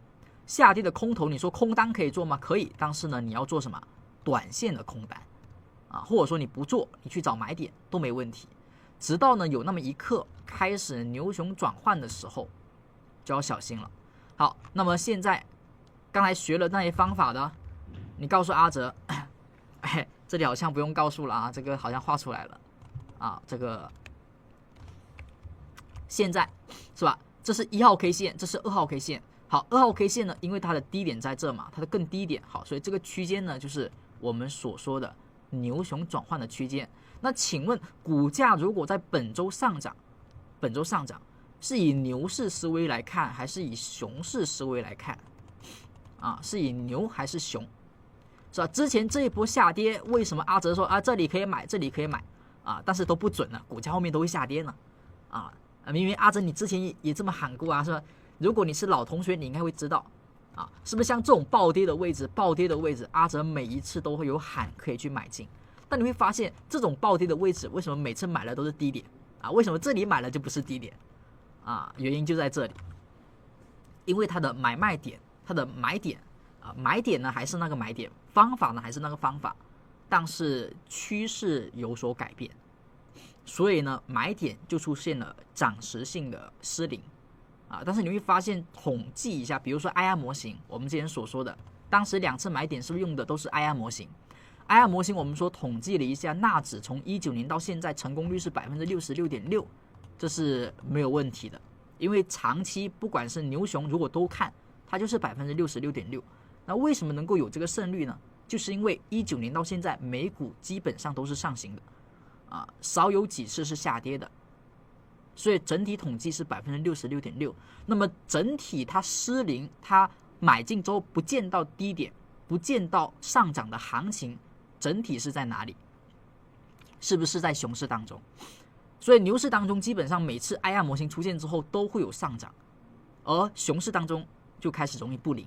S1: 下跌的空头，你说空单可以做吗？可以，但是呢，你要做什么？短线的空单啊，或者说你不做，你去找买点都没问题。直到呢有那么一刻开始牛熊转换的时候，就要小心了。好，那么现在刚才学了那些方法的，你告诉阿哲，哎，这里好像不用告诉了啊，这个好像画出来了啊，这个现在是吧？这是1号 K 线，这是2号 K 线。好，2号 K 线呢，因为它的低点在这嘛，它的更低点，好，所以这个区间呢，就是我们所说的牛熊转换的区间。那请问股价如果在本周上涨，是以牛市思维来看，还是以熊市思维来看？啊，是以牛还是熊？是吧？之前这一波下跌，为什么阿哲说啊这里可以买，这里可以买啊？但是都不准了，股价后面都会下跌呢。明明阿哲你之前也这么喊过啊，是吧？如果你是老同学，你应该会知道啊，是不是像这种暴跌的位置，阿哲每一次都会有喊可以去买进。但你会发现，这种暴跌的位置，为什么每次买了都是低点啊？为什么这里买了就不是低点啊？原因就在这里，因为它的买卖点，它的买点啊，买点呢还是那个买点，方法呢还是那个方法，但是趋势有所改变，所以呢买点就出现了暂时性的失灵啊。但是你会发现，统计一下，比如说 IR 模型，我们之前所说的，当时2次买点是不是用的都是 IR 模型？IR 模型我们说统计了一下，纳指从19年到现在成功率是 66.6%， 这是没有问题的。因为长期不管是牛熊，如果都看，它就是 66.6%。那为什么能够有这个胜率呢？就是因为19年到现在美股基本上都是上行的啊，少有几次是下跌的，所以整体统计是 66.6%。那么整体它失灵，它买进之后不见到低点，不见到上涨的行情，整体是在哪里？是不是在熊市当中？所以牛市当中基本上每次 IR 模型出现之后都会有上涨，而熊市当中就开始容易不灵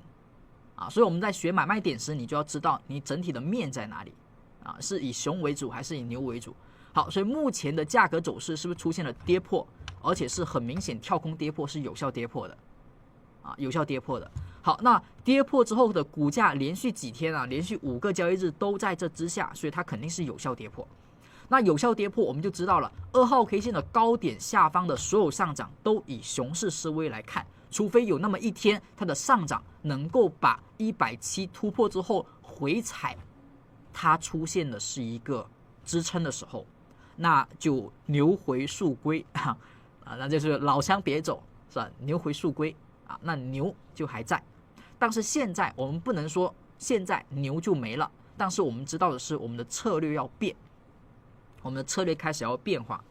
S1: 啊。所以我们在学买卖点时，你就要知道你整体的面在哪里啊，是以熊为主还是以牛为主？好，所以目前的价格走势是不是出现了跌破，而且是很明显跳空跌破，是有效跌破的啊，有效跌破的。好，那跌破之后的股价连续几天啊，连续5个交易日都在这之下，所以它肯定是有效跌破。那有效跌破我们就知道了，2号 K 线的高点下方的所有上涨都以熊市思维来看，除非有那么一天它的上涨能够把170突破之后回踩，它出现的是一个支撑的时候，那就牛回速归啊，那就是老乡别走，是吧？牛回速归啊，那牛就还在。但是现在我们不能说现在牛就没了，但是我们知道的是我们的策略要变，我们的策略开始要变化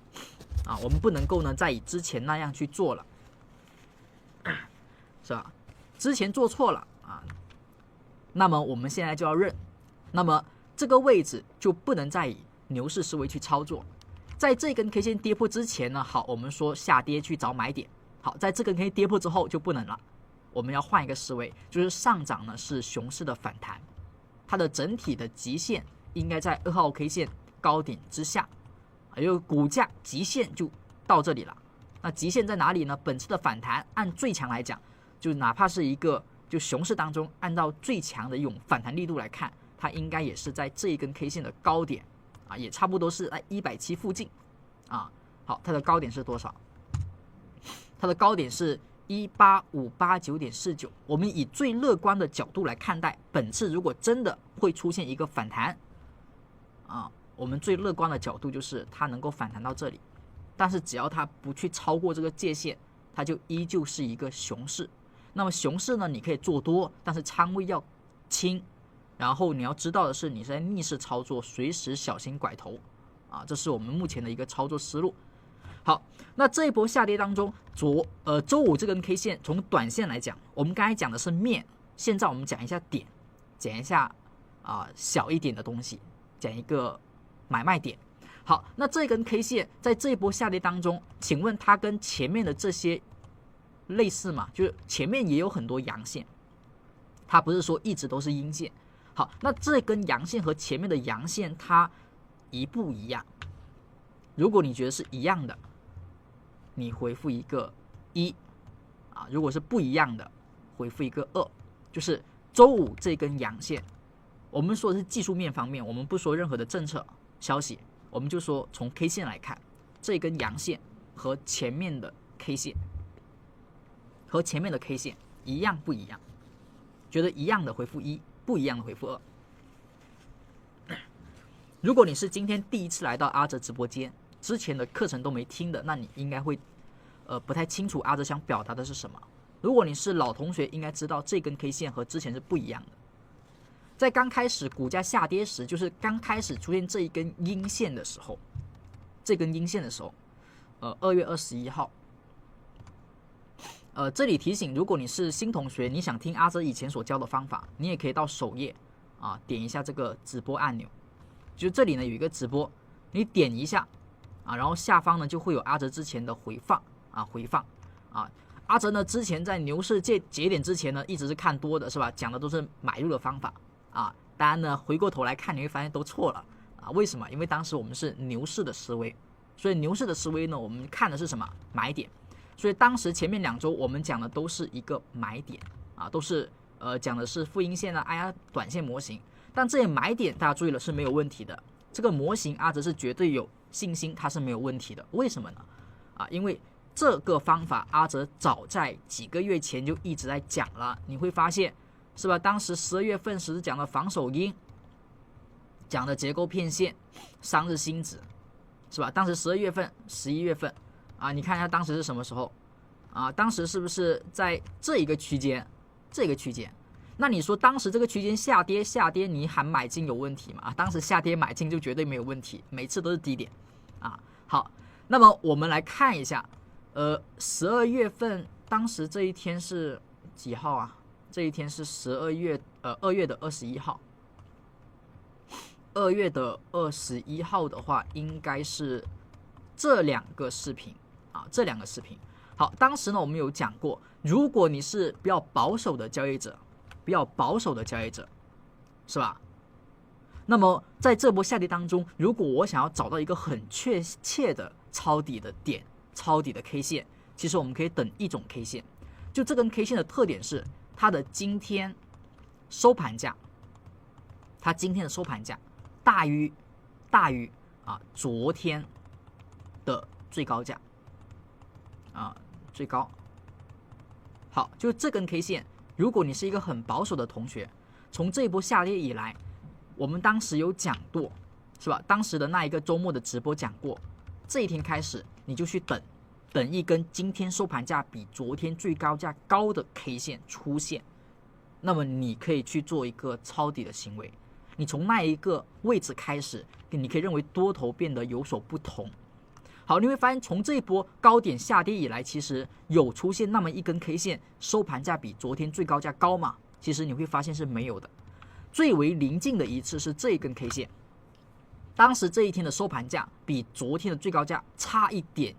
S1: 啊，我们不能够呢再以之前那样去做了，是吧？之前做错了啊，那么我们现在就要认，那么这个位置就不能再以牛市思维去操作。在这根 K 线跌破之前呢，好，我们说下跌去找买点。好，在这根 K 跌破之后就不能了，我们要换一个思维，就是上涨呢是熊市的反弹，它的整体的极限应该在2号 K 线高点之下，因为股价极限就到这里了。那极限在哪里呢？本次的反弹按最强来讲，就哪怕是一个就熊市当中按照最强的一种反弹力度来看，它应该也是在这一根 K 线的高点啊，也差不多是在170附近啊。好，它的高点是多少？它的高点是18589.49。我们以最乐观的角度来看待，本次如果真的会出现一个反弹啊，我们最乐观的角度就是它能够反弹到这里，但是只要它不去超过这个界限，它就依旧是一个熊市。那么熊市呢，你可以做多，但是仓位要轻，然后你要知道的是，你是在逆势操作，随时小心拐头啊，这是我们目前的一个操作思路。好，那这一波下跌当中，周五这根 K 线从短线来讲，我们刚才讲的是面，现在我们讲一下点，讲一下小一点的东西，讲一个买卖点。好，那这根 K 线在这一波下跌当中，请问它跟前面的这些类似吗？就是前面也有很多阳线，它不是说一直都是阴线。好，那这根阳线和前面的阳线它一不一样？如果你觉得是一样的，你回复一个1啊；如果是不一样的，回复一个2。就是周五这根阳线，我们说的是技术面方面，我们不说任何的政策消息，我们就说从 K 线来看，这根阳线和前面的 K 线一样不一样？觉得一样的回复1，不一样的回复2。如果你是今天第一次来到阿哲直播间，之前的课程都没听的，那你应该会不太清楚阿哲想表达的是什么。如果你是老同学，应该知道这根 K 线和之前是不一样的。在刚开始股价下跌时，就是刚开始出现这一根阴线的时候，2月21号，这里提醒，如果你是新同学，你想听阿哲以前所教的方法，你也可以到首页啊，点一下这个直播按钮，就这里呢有一个直播，你点一下啊，然后下方呢就会有阿哲之前的回放。阿哲呢之前在牛市节点之前呢，一直是看多的，是吧？讲的都是买入的方法啊。当然呢，回过头来看，你会发现都错了啊。为什么？因为当时我们是牛市的思维，所以牛市的思维呢，我们看的是什么？买点。所以当时前面2周我们讲的都是一个买点啊，都是讲的是复阴线啊、短线模型。但这些买点大家注意了是没有问题的，这个模型阿哲是绝对有信心它是没有问题的。为什么呢？因为这个方法阿哲早在几个月前就一直在讲了，你会发现是吧？当时12月份时讲的防守阴，讲的结构骗线、3日新指，是吧？当时12月份、11月份你看一下当时是什么时候当时是不是在这一个区间？那你说当时这个区间下跌，你喊买进有问题吗？当时下跌买进就绝对没有问题，每次都是低点好，那么我们来看一下，12月份当时这一天是几号啊？这一天是2月的21号。2月的21号的话，应该是这2个视频好，当时呢我们有讲过，如果你是比较保守的交易者，是吧？那么在这波下跌当中，如果我想要找到一个很确切的抄底的点、抄底的 K 线，其实我们可以等一种 K 线。就这根 K 线的特点是它的今天收盘价，它今天的收盘价大于昨天的最高价最高。好，就这根 K 线，如果你是一个很保守的同学，从这一波下跌以来，我们当时有讲过，是吧？当时的那一个周末的直播讲过，这一天开始你就去等一根今天收盘价比昨天最高价高的 K 线出现，那么你可以去做一个抄底的行为。你从那一个位置开始，你可以认为多头变得有所不同。好，你会发现从这一波高点下跌以来，其实有出现那么一根 K 线收盘价比昨天最高价高吗？其实你会发现是没有的。最为临近的一次是这一根 K 线，当时这一天的收盘价比昨天的最高价差一点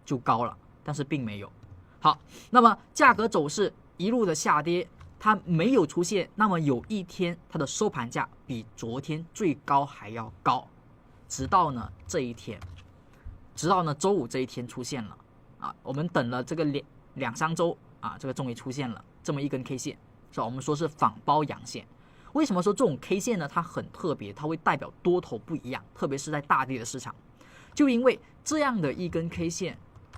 S1: 就高了，但是并没有。好，那么价格走势一路的下跌，它没有出现那么有一天它的收盘价比昨天最高还要高，直到呢周五这一天出现了我们等了这个两三周这个终于出现了这么一根 K 线，是吧？我们说是仿包阳线。为什么说这种 K 线呢？它很特别，它会代表多头不一样，特别是在大跌的市场，就因为这样的一根 K 线，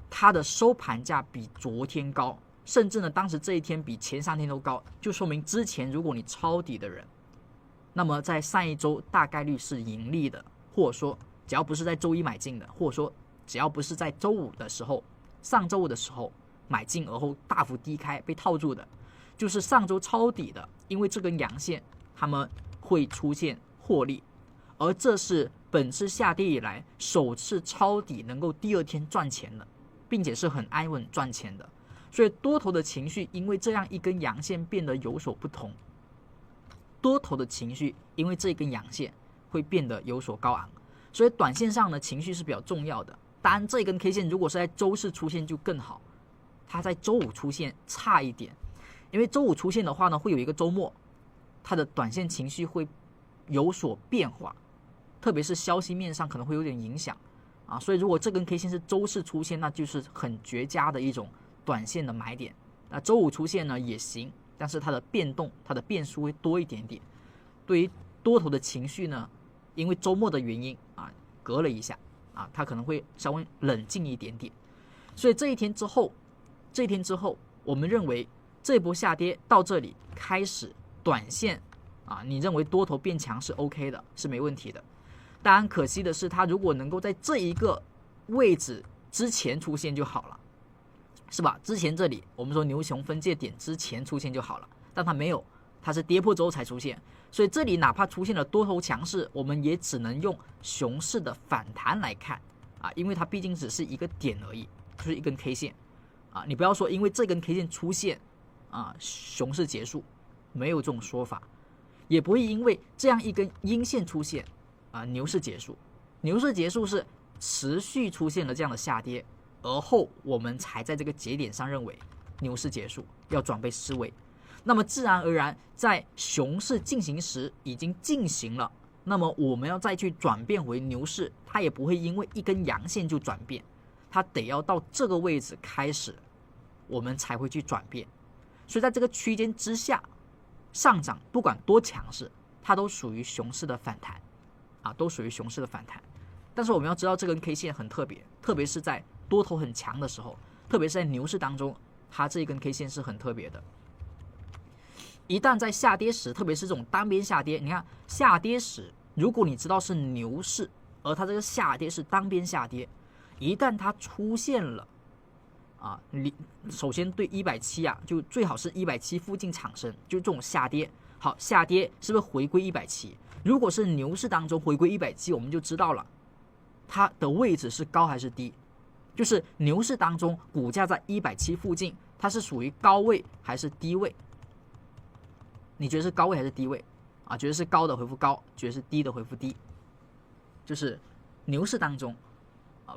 S1: 它的收盘价比昨天高，甚至呢当时这一天比前3天都高，就说明之前如果你抄底的人，那么在上一周大概率是盈利的，或者说只要不是在周一买进的，或者说只要不是在周五的时候、上周五的时候买进而后大幅低开被套住的，就是上周抄底的，因为这根阳线他们会出现获利，而这是本次下跌以来首次抄底能够第二天赚钱的，并且是很安稳赚钱的。所以多头的情绪因为这样一根阳线变得有所不同，多头的情绪因为这根阳线会变得有所高昂，所以短线上的情绪是比较重要的。当然这根 K 线如果是在周四出现就更好，它在周五出现差一点，因为周五出现的话呢，会有一个周末，它的短线情绪会有所变化，特别是消息面上可能会有点影响所以如果这根 K 线是周四出现，那就是很绝佳的一种短线的买点。那周五出现呢也行，但是它的变动、它的变数会多一点点。对于多头的情绪呢，因为周末的原因隔了一下它可能会稍微冷静一点点。所以这一天之后，我们认为这波下跌到这里开始，短线你认为多头变强是 OK 的，是没问题的。当然可惜的是，它如果能够在这一个位置之前出现就好了，是吧？之前这里我们说牛熊分界点之前出现就好了，但它没有，它是跌破之后才出现。所以这里哪怕出现了多头强势，我们也只能用熊市的反弹来看因为它毕竟只是一个点而已，就是一根 K 线你不要说因为这根 K 线出现熊市结束，没有这种说法，也不会因为这样一根阴线出现牛市结束。牛市结束是持续出现了这样的下跌，而后我们才在这个节点上认为牛市结束，要转备思维。那么自然而然在熊市进行时已经进行了，那么我们要再去转变回牛市，它也不会因为一根阳线就转变，它得要到这个位置开始我们才会去转变。所以在这个区间之下上涨不管多强势，它都属于熊市的反弹都属于熊市的反弹。但是我们要知道这根 K 线很特别，特别是在多头很强的时候，特别是在牛市当中，它这一根 K 线是很特别的。一旦在下跌时，特别是这种单边下跌，你看下跌时，如果你知道是牛市，而它这个下跌是单边下跌，一旦它出现了首先对170就最好是170附近产生，就这种下跌。好，下跌是不是回归170？如果是牛市当中回归170，我们就知道了它的位置是高还是低。就是牛市当中股价在170附近，它是属于高位还是低位？你觉得是高位还是低位觉得是高的回复高，觉得是低的回复低。就是牛市当中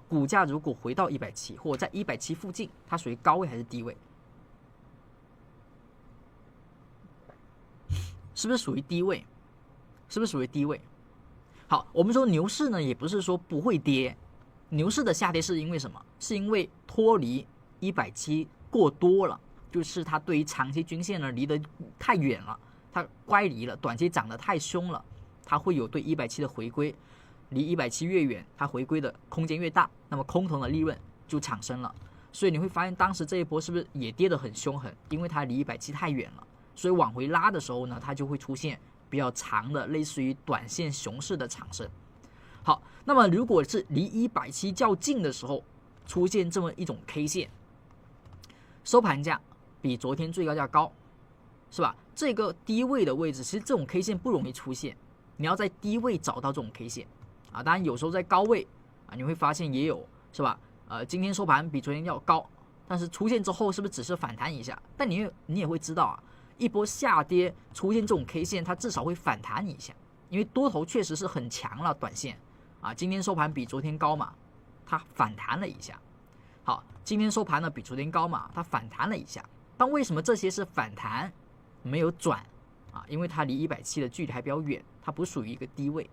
S1: 股价如果回到170或者在170附近，它属于高位还是低位？是不是属于低位？是不是属于低位好，我们说牛市呢，也不是说不会跌，牛市的下跌是因为什么？是因为脱离170过多了，就是它对于长期均线呢离得太远了，它乖离了，短期涨得太凶了，它会有对170的回归，离170越远，它回归的空间越大，那么空头的利润就产生了。所以你会发现当时这一波是不是也跌得很凶狠？因为它离170太远了，所以往回拉的时候呢，它就会出现比较长的类似于短线熊市的产生。好，那么如果是离170较近的时候出现这么一种 K 线，收盘价比昨天最高价高，是吧？这个低位的位置，其实这种 K 线不容易出现，你要在低位找到这种 K 线啊。当然有时候在高位啊，你会发现也有，是吧？今天收盘比昨天要高，但是出现之后是不是只是反弹一下？但你也会知道啊，一波下跌出现这种 K 线，它至少会反弹一下，因为多头确实是很强了，短线啊，今天收盘比昨天高嘛，它反弹了一下。好，今天收盘呢比昨天高嘛，它反弹了一下。但为什么这些是反弹没有转啊？因为它离170的距离还比较远，它不属于一个低位。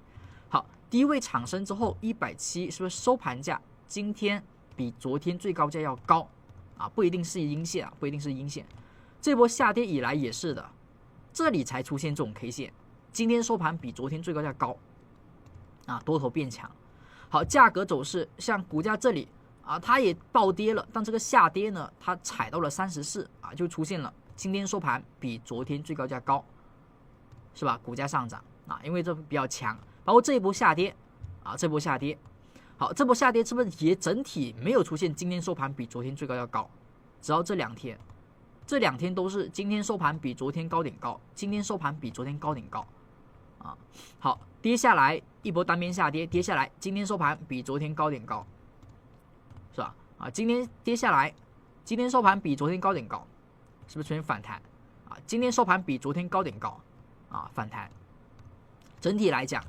S1: 好，低位产生之后，170是不是收盘价今天比昨天最高价要高啊？不一定是阴线啊，不一定是阴线。这波下跌以来也是的，这里才出现这种 K 线。今天收盘比昨天最高价高啊，多头变强。好，价格走势像股价这里啊，它也暴跌了，但这个下跌呢，它踩到了34啊，就出现了今天收盘比昨天最高价高，是吧？股价上涨啊，因为这比较强。包括这一波下跌啊，这波下跌。好，这波下跌是不是也整体没有出现今天收盘比昨天最高要高？直到这两天都是今天收盘比昨天高点高，今天收盘比昨天高点高啊。好，跌下来一波单边下跌，跌下来，今天收盘比昨天高点高，是吧？啊，今天跌下来，今天收盘比昨天高点高，是不是出现反弹啊？今天收盘比昨天高点高啊，反弹。整体来讲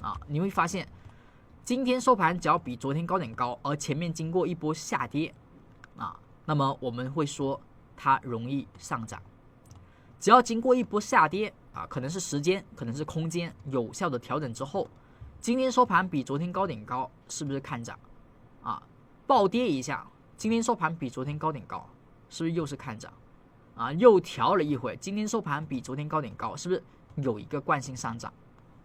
S1: 啊，你会发现。今天收盘只要比昨天高点高，而前面经过一波下跌啊，那么我们会说它容易上涨。只要经过一波下跌啊，可能是时间，可能是空间有效的调整之后，今天收盘比昨天高点高，是不是看涨啊？暴跌一下，今天收盘比昨天高点高，是不是又是看涨啊？又调了一会，今天收盘比昨天高点高，是不是有一个惯性上涨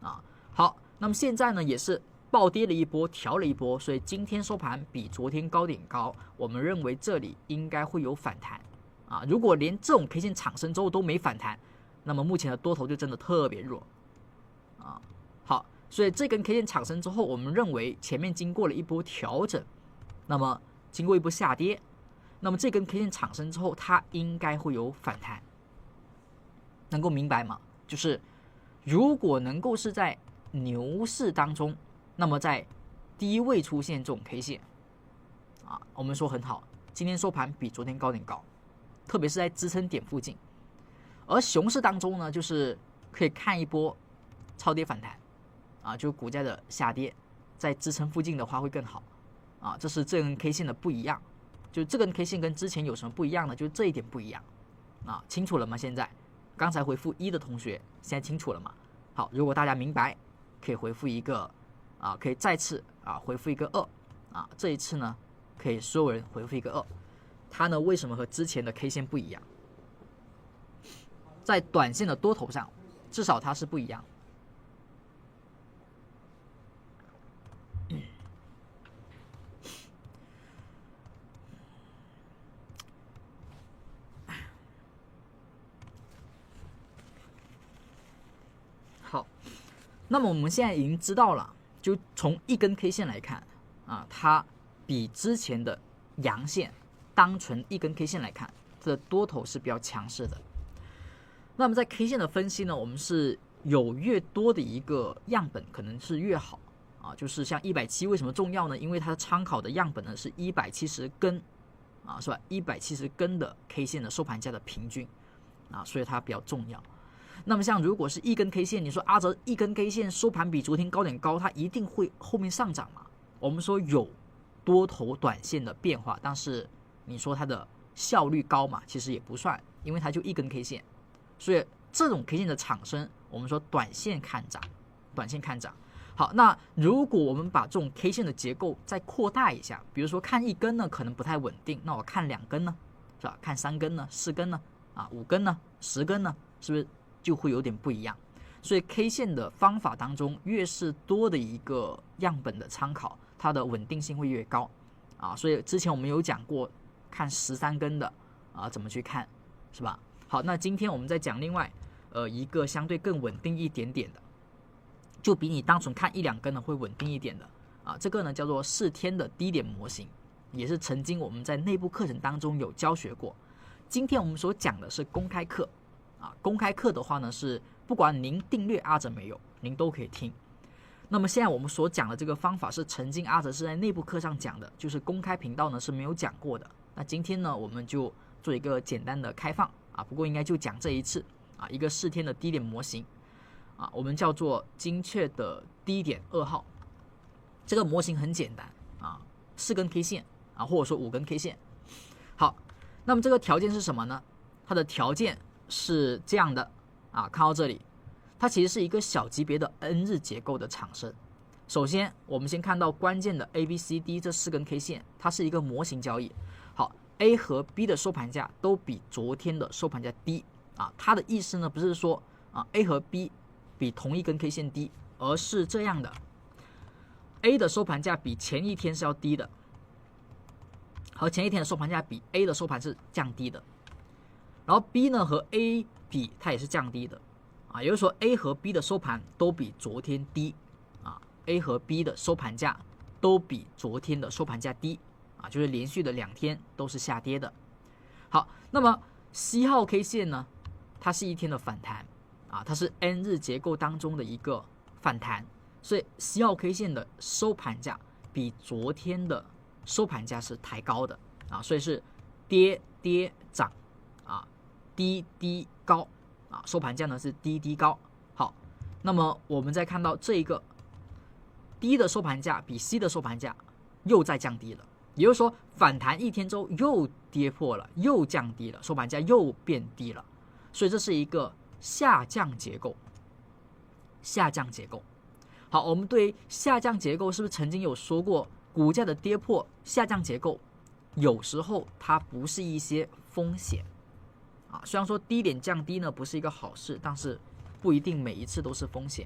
S1: 啊？好，那么现在呢也是。暴跌了一波，调了一波，所以今天收盘比昨天高点高，我们认为这里应该会有反弹啊。如果连这种 K 线产生之后都没反弹，那么目前的多头就真的特别弱啊。好，所以这根 K 线产生之后，我们认为前面经过了一波调整，那么经过一波下跌，那么这根 K 线产生之后，它应该会有反弹，能够明白吗？就是如果能够是在牛市当中。那么在低位出现这种 K 线啊，我们说很好，今天收盘比昨天高点高，特别是在支撑点附近。而熊市当中呢，就是可以看一波超跌反弹啊，就股价的下跌，在支撑附近的话会更好啊。这是这根 K 线的不一样，就这根 K 线跟之前有什么不一样呢？就这一点不一样啊，清楚了吗？现在刚才回复1的同学，现在清楚了吗？好，如果大家明白，可以回复一个。啊，可以再次回复一个2啊，这一次呢可以所有人回复一个2，它呢为什么和之前的 K 线不一样？在短线的多头上，至少它是不一样。好，那么我们现在已经知道了。就从一根 K 线来看啊，它比之前的阳线单纯一根 K 线来看，这个多头是比较强势的。那么在 K 线的分析呢，我们是有越多的一个样本可能是越好啊。就是像170为什么重要呢？因为它参考的样本呢是170根啊，是吧？170根的 K 线的收盘价的平均啊，所以它比较重要。那么像如果是一根 K 线，你说阿哲一根 K 线收盘比昨天高点高，它一定会后面上涨吗？我们说有多头短线的变化，但是你说它的效率高嘛？其实也不算，因为它就一根 K 线，所以这种 K 线的产生，我们说短线看涨，短线看涨。好，那如果我们把这种 K 线的结构再扩大一下，比如说看一根呢可能不太稳定，那我看2根呢，是吧？看3根呢，4根呢，5根呢，10根呢，是不是就会有点不一样？所以 K 线的方法当中，越是多的一个样本的参考，它的稳定性会越高所以之前我们有讲过，看13根的怎么去看，是吧？好，那今天我们再讲另外一个相对更稳定一点点的，就比你单纯看1-2根的会稳定一点的这个呢叫做4天的低点模型，也是曾经我们在内部课程当中有教学过。今天我们所讲的是公开课公开课的话呢是不管您订阅阿哲没有，您都可以听。那么现在我们所讲的这个方法是曾经阿哲是在内部课上讲的，就是公开频道呢是没有讲过的。那今天呢我们就做一个简单的开放不过应该就讲这一次一个4天的低点模型我们叫做精确的低点2号。这个模型很简单4根 K 线或者说5根 K 线。好，那么这个条件是什么呢？它的条件是这样的看到这里，它其实是一个小级别的 N 日结构的产生。首先我们先看到关键的 A、B、C、D 这4根 K 线，它是一个模型交易。好， A 和 B 的收盘价都比昨天的收盘价低它的意思呢不是说A 和 B 比同一根 K 线低，而是这样的， A 的收盘价比前一天是要低的，和前一天的收盘价比 A 的收盘是降低的，然后 B 呢和 A 比它也是降低的也就是说 A 和 B 的收盘都比昨天低A 和 B 的收盘价都比昨天的收盘价低就是连续的2天都是下跌的。好，那么 C 号 K 线呢，它是一天的反弹它是 N 日结构当中的一个反弹，所以 C 号 K 线的收盘价比昨天的收盘价是抬高的所以是跌跌涨低低高收盘价呢是低低高。好，那么我们再看到这一个 D 的收盘价比 C 的收盘价又在降低了，也就是说反弹1天之后又跌破了，又降低了，收盘价又变低了，所以这是一个下降结构。下降结构。好，我们对下降结构是不是曾经有说过，股价的跌破下降结构有时候它不是一些风险虽然说低点降低呢不是一个好事，但是不一定每一次都是风险。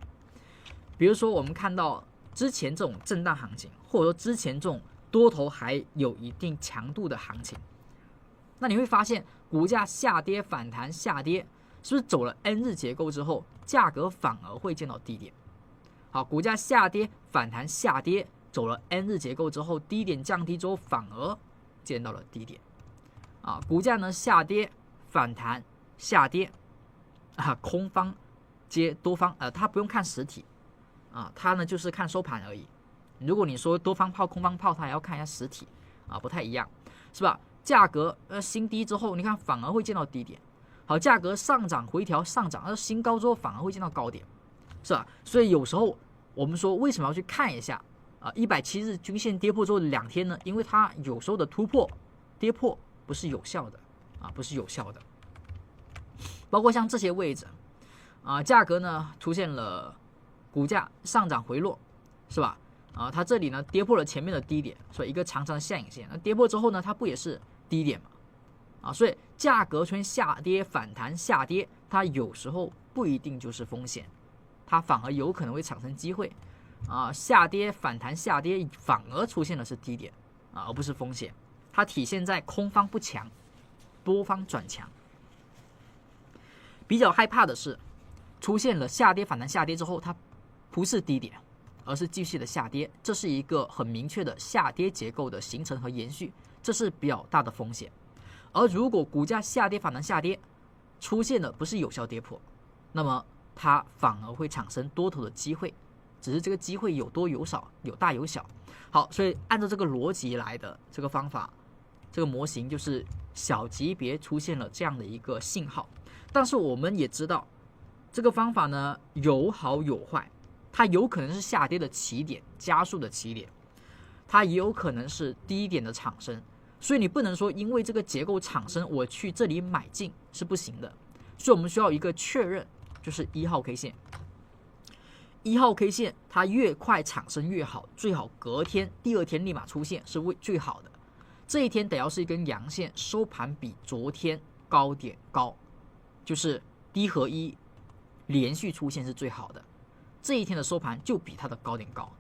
S1: 比如说我们看到之前这种震荡行情，或者说之前这种多头还有一定强度的行情，那你会发现股价下跌反弹下跌，是不是走了 N 日结构之后，价格反而会见到低点？好，股价下跌反弹下跌，走了 N 日结构之后，低点降低之后反而见到了低点股价呢下跌反弹下跌空方接多方它不用看实体它呢就是看收盘而已。如果你说多方炮空方炮，它也要看一下实体不太一样，是吧？价格新低之后，你看反而会见到低点。好，价格上涨回调上涨，新高之后反而会见到高点，是吧？所以有时候我们说为什么要去看一下170日均线跌破之后的2天呢？因为它有时候的突破跌破不是有效的不是有效的。包括像这些位置价格呢出现了股价上涨回落，是吧？它这里呢跌破了前面的低点，所以一个长长的下影线。那跌破之后呢，它不也是低点嘛？所以价格出现下跌反弹下跌，它有时候不一定就是风险，它反而有可能会产生机会下跌反弹下跌反而出现的是低点而不是风险。它体现在空方不强，多方转强。比较害怕的是出现了下跌反弹下跌之后，它不是低点，而是继续的下跌，这是一个很明确的下跌结构的形成和延续，这是比较大的风险。而如果股价下跌反弹下跌出现的不是有效跌破，那么它反而会产生多头的机会，只是这个机会有多有少，有大有小。好，所以按照这个逻辑来的这个方法，这个模型就是小级别出现了这样的一个信号。但是我们也知道这个方法呢有好有坏，它有可能是下跌的起点，加速的起点，它也有可能是低点的产生。所以你不能说因为这个结构产生我去这里买进是不行的，所以我们需要一个确认，就是1号 K 线。1号 K 线它越快产生越好，最好隔天、第二天立马出现是最好的。这一天得要是一根阳线，收盘比昨天高点高，就是低和一连续出现是最好的。这一天的收盘就比它的高点高，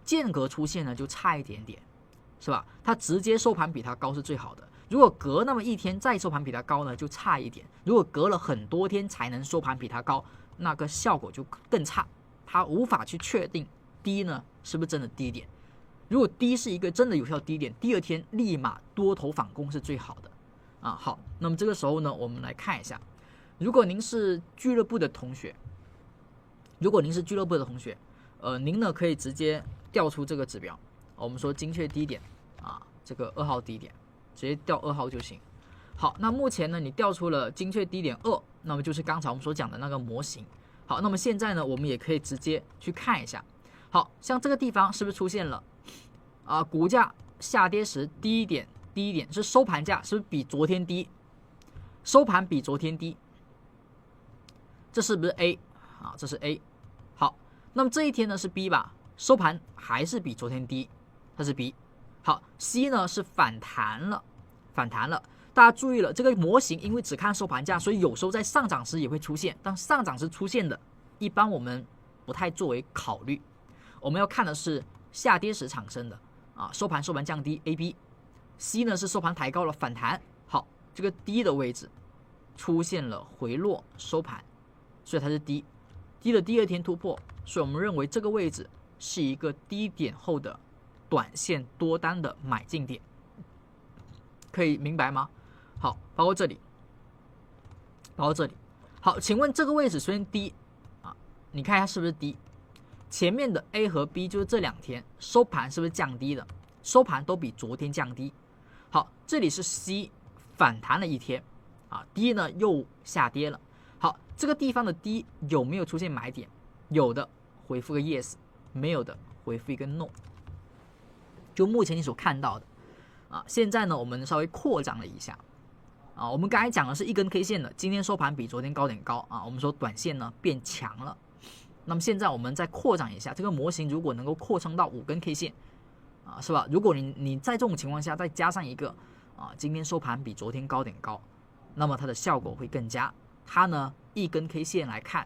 S1: 间隔出现呢就差一点点，是吧？它直接收盘比它高是最好的。如果隔那么一天再收盘比它高呢，就差一点。如果隔了很多天才能收盘比它高，那个效果就更差。它无法去确定低呢是不是真的低点。如果低是一个真的有效低点，第二天立马多头反攻是最好的啊。好，那么这个时候呢，我们来看一下，如果您是俱乐部的同学，您呢可以直接调出这个指标，我们说精确低点啊，这个2号低点，直接调2号就行。好，那目前呢你调出了精确低点2，那么就是刚才我们所讲的那个模型。好，那么现在呢，我们也可以直接去看一下。好像这个地方是不是出现了股价下跌时低点是收盘价，是不是比昨天低？收盘比昨天低，这是不是 A 啊？这是 A。好，那么这一天呢是 B 吧？收盘还是比昨天低，它是 B。好 ，C 呢是反弹了。大家注意了，这个模型因为只看收盘价，所以有时候在上涨时也会出现。当上涨时出现的，一般我们不太作为考虑，我们要看的是下跌时产生的收盘降低 AB。C 呢是收盘抬高了反弹，好，这个低的位置出现了回落收盘，所以它是低的第二天突破，所以我们认为这个位置是一个低点后的短线多单的买进点，可以明白吗？好，包括这里。好，请问这个位置虽然低你看一下是不是低？前面的 A 和 B 就是这2天收盘是不是降低的？收盘都比昨天降低。好，这里是 C 反弹了一天D 呢又下跌了。好，这个地方的低有没有出现买点？有的回复个 yes， 没有的回复一个 no。就目前你所看到的现在呢我们稍微扩展了一下我们刚才讲的是一根 K 线的，今天收盘比昨天高点高我们说短线呢变强了。那么现在我们再扩展一下，这个模型如果能够扩张到5根 K 线是吧？如果你在这种情况下再加上一个今天收盘比昨天高点高，那么它的效果会更佳。它呢一根 K 线来看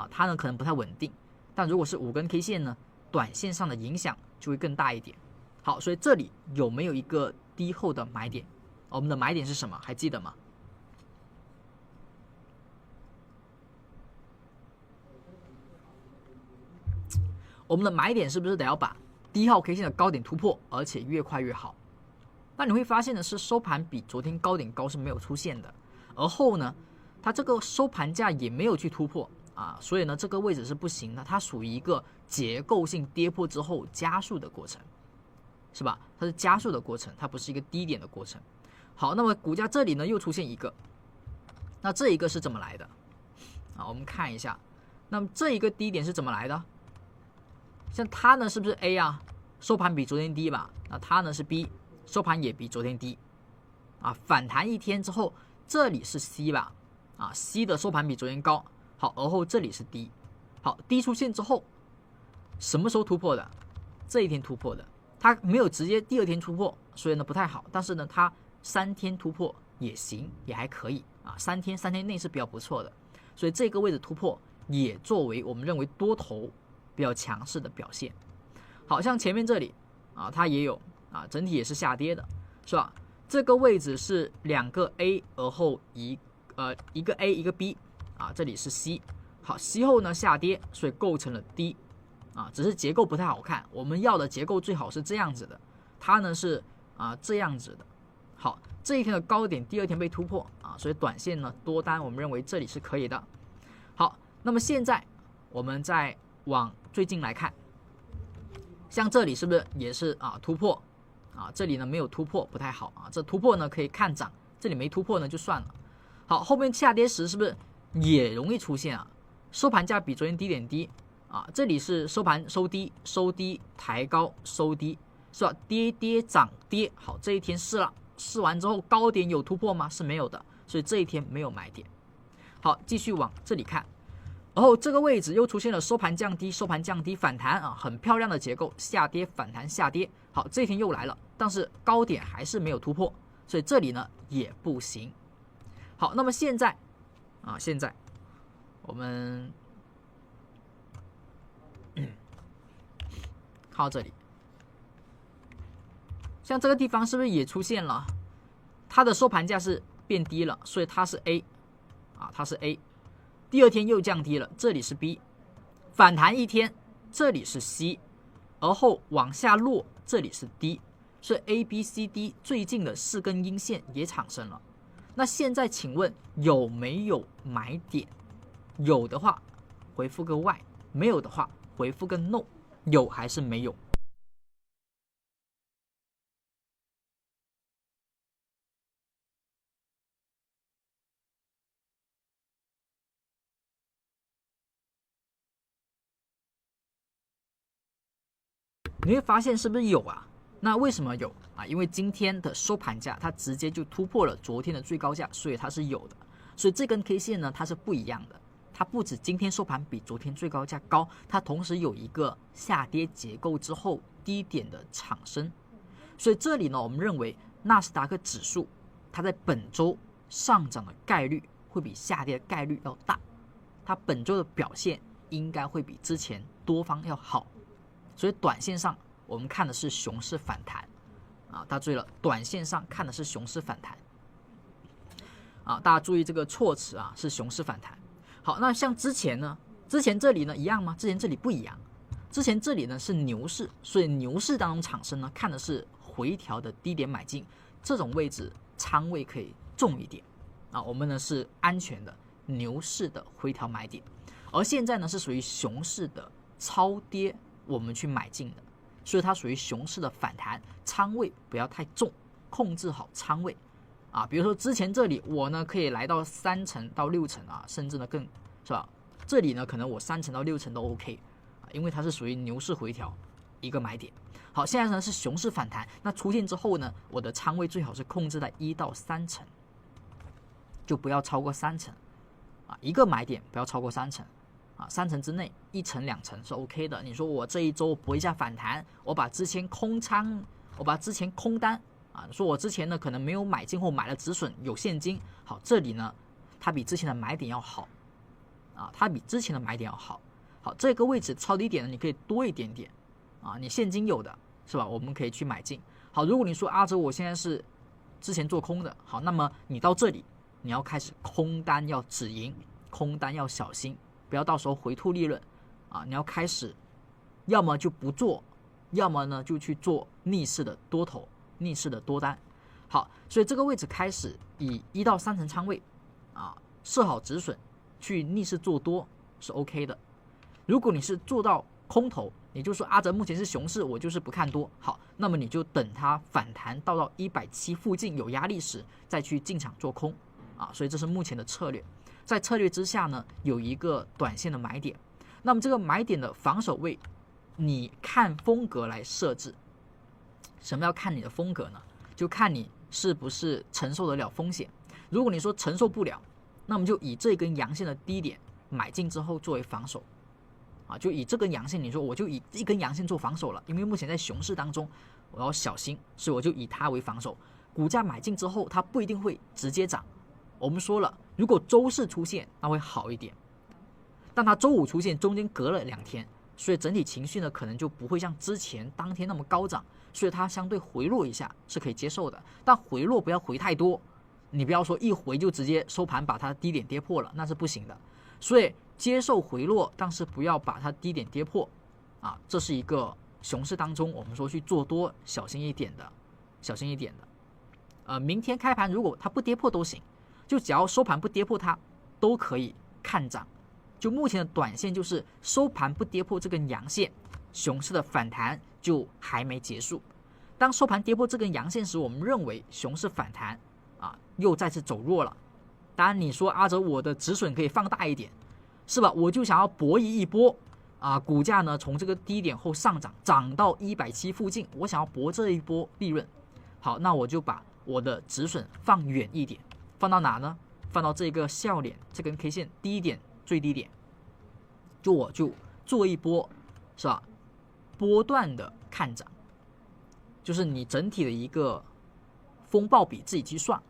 S1: 它呢可能不太稳定，但如果是5根 K 线呢，短线上的影响就会更大一点。好，所以这里有没有一个低后的买点？我们的买点是什么？还记得吗？我们的买点是不是得要把低号 K 线的高点突破，而且越快越好？那你会发现的是，收盘比昨天高点高是没有出现的，而后呢，它这个收盘价也没有去突破所以呢，这个位置是不行的，它属于一个结构性跌破之后加速的过程，是吧？它是加速的过程，它不是一个低点的过程。好，那么股价这里呢又出现一个，那这一个是怎么来的我们看一下，那么这一个低点是怎么来的？像它呢是不是 A 收盘比昨天低吧？那它呢是 B， 收盘也比昨天低反弹一天之后，这里是 C 吧C 的收盘比昨天高。好，而后这里是 D。好， D 出现之后什么时候突破的？这一天突破的，它没有直接第二天突破，所以呢不太好。但是呢它3天突破也行，也还可以3天内是比较不错的，所以这个位置突破也作为我们认为多头比较强势的表现。好像前面这里它也有整体也是下跌的，是吧？这个位置是2个 A， 而后一个 A 一个 B这里是 C。 好， C 后呢下跌，所以构成了 D只是结构不太好看，我们要的结构最好是这样子的，它呢是这样子的。好，这一天的高点第二天被突破所以短线呢多单我们认为这里是可以的。好，那么现在我们再往最近来看，像这里是不是也是突破这里呢没有突破不太好这突破呢可以看涨，这里没突破呢就算了。好，后面下跌时是不是也容易出现收盘价比昨天低点低这里是收盘收低，收低抬高收低，是吧？跌跌涨跌。好，这一天试了，试完之后高点有突破吗？是没有的，所以这一天没有买点。好，继续往这里看，然后这个位置又出现了收盘降低，收盘降低反弹啊，很漂亮的结构，下跌反弹下跌。好，这一天又来了，但是高点还是没有突破，所以这里呢也不行。好，那么现在我们看到这里，像这个地方是不是也出现了？它的收盘价是变低了，所以它是 A 啊，它是 A。第二天又降低了，这里是 B， 反弹一天，这里是 C， 而后往下落，这里是 D， 所以 A、B、C、D 最近的4根阴线也产生了。那现在请问有没有买点？有的话回复个 Y， 没有的话回复个 No， 有还是没有？你会发现是不是有啊？那为什么有啊？因为今天的收盘价它直接就突破了昨天的最高价，所以它是有的。所以这根 K 线呢，它是不一样的。它不止今天收盘比昨天最高价高，它同时有一个下跌结构之后低点的产生。所以这里呢，我们认为纳斯达克指数它在本周上涨的概率会比下跌的概率要大，它本周的表现应该会比之前多方要好。所以短线上我们看的是熊市反弹啊，大家注意了，短线上看的是熊市反弹啊，大家注意这个措辞啊，是熊市反弹。好，那像之前呢，之前这里呢一样吗？之前这里不一样，之前这里呢是牛市，所以牛市当中产生呢看的是回调的低点买进，这种位置仓位可以重一点啊，我们呢是安全的牛市的回调买点，而现在呢是属于熊市的超跌。我们去买进的，所以它属于熊市的反弹，仓位不要太重，控制好仓位啊。比如说之前这里我呢可以来到3成到6成啊，甚至呢更是吧？这里呢可能我3成到6成都 OK 啊，因为它是属于牛市回调一个买点。好，现在呢是熊市反弹，那出现之后呢，我的仓位最好是控制在1到3成，就不要超过3成啊，一个买点不要超过3成。啊，3成之内，1成2成是 OK 的。你说我这一周搏一下反弹，我把之前空仓，我把之前空单啊，说我之前呢可能没有买进或买了止损，有现金。好，这里呢它比之前的买点要好啊，它比之前的买点要好。好，这个位置抄底点呢，你可以多一点点啊，你现金有的是吧？我们可以去买进。好，如果你说阿哲我现在是之前做空的，好，那么你到这里你要开始空单要止盈，空单要小心。不要到时候回吐利润啊！你要开始，要么就不做，要么呢就去做逆势的多头、逆势的多单。好，所以这个位置开始以1到3成仓位啊，设好止损，去逆势做多是 OK 的。如果你是做到空头，你就说阿哲目前是熊市，我就是不看多。好，那么你就等它反弹到170附近有压力时，再去进场做空啊。所以这是目前的策略。在策略之下呢，有一个短线的买点，那么这个买点的防守位，你看风格来设置。什么要看你的风格呢？就看你是不是承受得了风险。如果你说承受不了，那么就以这根阳线的低点买进之后作为防守，啊，就以这根阳线，你说我就以一根阳线做防守了，因为目前在熊市当中，我要小心，所以我就以它为防守。股价买进之后，它不一定会直接涨。我们说了，如果周四出现，那会好一点，但它周五出现，中间隔了2天，所以整体情绪呢，可能就不会像之前当天那么高涨，所以它相对回落一下是可以接受的，但回落不要回太多，你不要说一回就直接收盘把它低点跌破了，那是不行的。所以接受回落，但是不要把它低点跌破，啊，这是一个熊市当中我们说去做多小心一点的，小心一点的。明天开盘如果它不跌破都行。就只要收盘不跌破它，都可以看涨。就目前的短线就是收盘不跌破这根阳线，熊市的反弹就还没结束。当收盘跌破这根阳线时，我们认为熊市反弹啊又再次走弱了。当然你说阿哲我的止损可以放大一点，是吧？我就想要博弈一波啊，股价呢从这个低点后上涨，涨到170附近，我想要博这一波利润。好，那我就把我的止损放远一点。放到哪呢？放到这个笑脸这根 K 线低点最低点我就做一波，是吧？波段的看涨，就是你整体的一个风暴比自己去算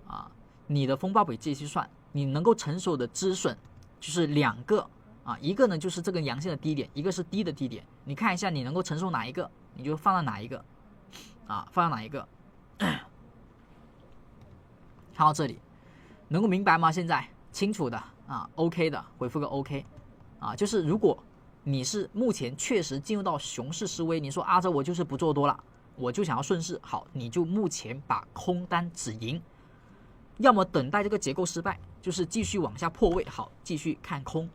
S1: 啊，你的风暴比自己去算，你能够承受的止损就是2个啊，一个呢就是这根阳线的低点，一个是低的低点，你看一下你能够承受哪一个，你就放到哪一个啊，放到哪一个。看到这里能够明白吗？现在清楚的啊 ，OK 的，回复个 OK 啊，就是如果你是目前确实进入到熊市思维，你说阿哲我就是不做多了，我就想要顺势，好，你就目前把空单止盈，要么等待这个结构失败，就是继续往下破位，好，继续看空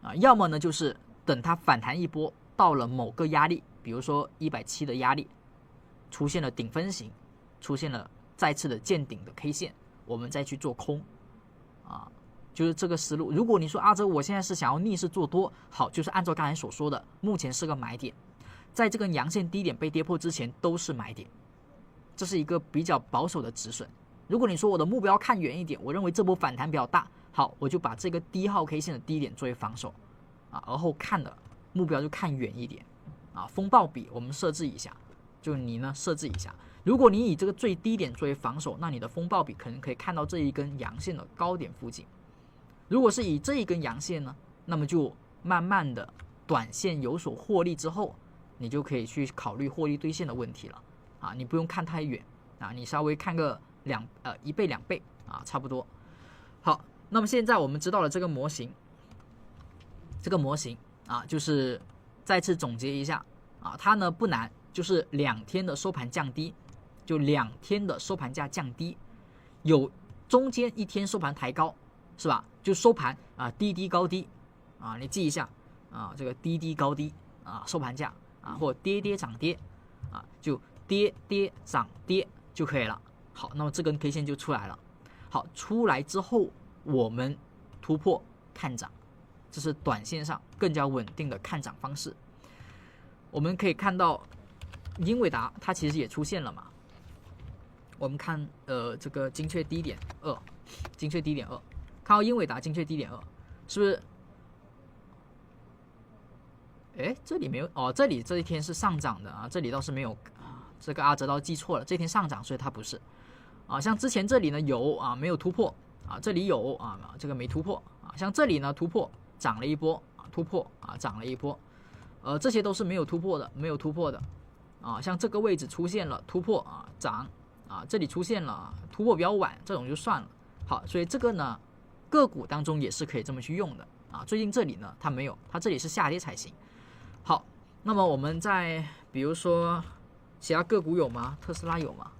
S1: 啊，要么呢就是等它反弹一波，到了某个压力，比如说170的压力，出现了顶分型，出现了再次的见顶的 K 线，我们再去做空啊，就是这个思路。如果你说阿哲我现在是想要逆势做多，好，就是按照刚才所说的，目前是个买点，在这根阳线低点被跌破之前都是买点，这是一个比较保守的止损。如果你说我的目标看远一点，我认为这波反弹比较大，好，我就把这个低号 K 线的低点作为防守啊，而后看的目标就看远一点啊。风暴比我们设置一下，就你呢设置一下，如果你以这个最低点作为防守，那你的风暴比可能可以看到这一根阳线的高点附近。如果是以这一根阳线呢，那么就慢慢的短线有所获利之后，你就可以去考虑获利兑现的问题了啊，你不用看太远啊，你稍微看个1倍2倍啊，差不多。好，那么现在我们知道了这个模型，啊，就是再次总结一下啊，它呢不难，就是2天的收盘降低，就2天的收盘价降低，有中间1天收盘抬高，是吧？就收盘啊低低高低啊，你记一下啊，这个低低高低啊收盘价啊，或跌跌涨跌啊，就跌跌涨跌就可以了。好，那么这根 K 线就出来了。好，出来之后我们突破看涨，这是短线上更加稳定的看涨方式。我们可以看到英伟达它其实也出现了嘛。我们看这个精确低点2，看到英伟达精确低点2，是不是？哎，这里没有哦，这一天是上涨的啊，这里倒是没有啊，这个阿哲倒记错了，这天上涨，所以它不是啊。像之前这里呢有啊没有突破啊，这里有啊这个没突破啊，像这里呢突破涨了一波啊，突破啊涨了一波，这些都是没有突破的啊，像这个位置出现了突破啊涨啊，这里出现了突破比较晚，这种就算了。好，所以这个呢个股当中也是可以这么去用的啊。最近这里呢它没有，它这里是下跌才行。好，那么我们再比如说其他个股有吗？特斯拉有吗？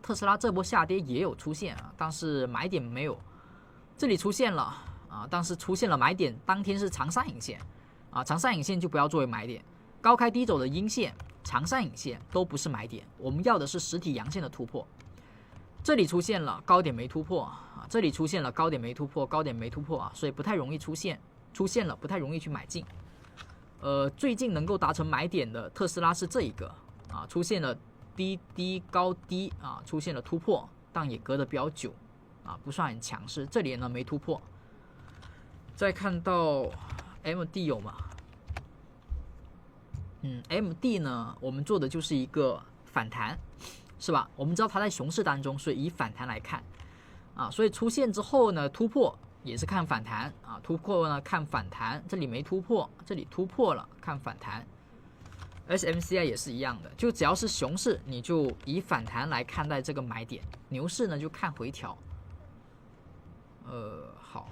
S1: 特斯拉这波下跌也有出现啊，但是买点没有，这里出现了啊，但是出现了买点，当天是长上影线啊，长上影线就不要作为买点，高开低走的阴线、长上影线都不是买点，我们要的是实体阳线的突破。这里出现了高点没突破啊，这里出现了高点没突破啊，所以不太容易出现了不太容易去买进。最近能够达成买点的特斯拉是这一个啊，出现了低低高低啊，出现了突破，但也隔得比较久啊，不算很强势。这里呢没突破。再看到 MD 有吗？MD 呢，我们做的就是一个反弹，是吧？我们知道它在熊市当中，所以以反弹来看啊，所以出现之后呢，突破也是看反弹啊，突破呢看反弹，这里没突破，这里突破了看反弹。SMCI 也是一样的，就只要是熊市，你就以反弹来看待这个买点；牛市呢就看回调。好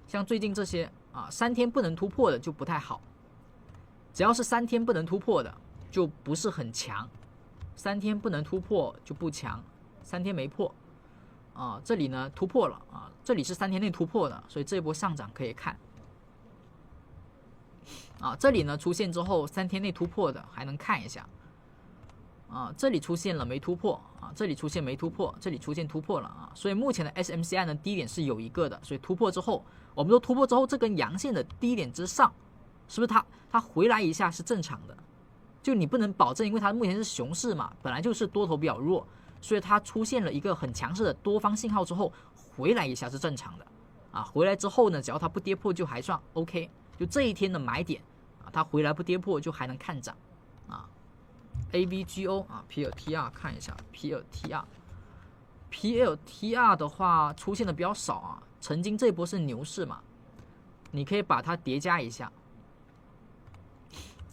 S1: 像最近这些啊，3天不能突破的就不太好。只要是3天不能突破的，就不是很强；3天不能突破就不强，3天没破啊，这里呢突破了啊，这里是3天内突破的，所以这波上涨可以看啊。这里呢出现之后3天内突破的还能看一下啊，这里出现了没突破啊，这里出现没突破，这里出现突破了啊，所以目前的 SMCI 呢低点是有一个的，所以突破之后，我们说突破之后这根阳线的低点之上，是不是它回来一下是正常的？就你不能保证，因为它目前是熊市嘛，本来就是多头比较弱，所以它出现了一个很强势的多方信号之后回来一下是正常的啊，回来之后呢，只要它不跌破就还算 OK， 就这一天的买点啊，它回来不跌破就还能看涨啊。AVGO 啊 ，PLTR 看一下 PLTR 的话出现的比较少啊，曾经这波是牛市嘛，你可以把它叠加一下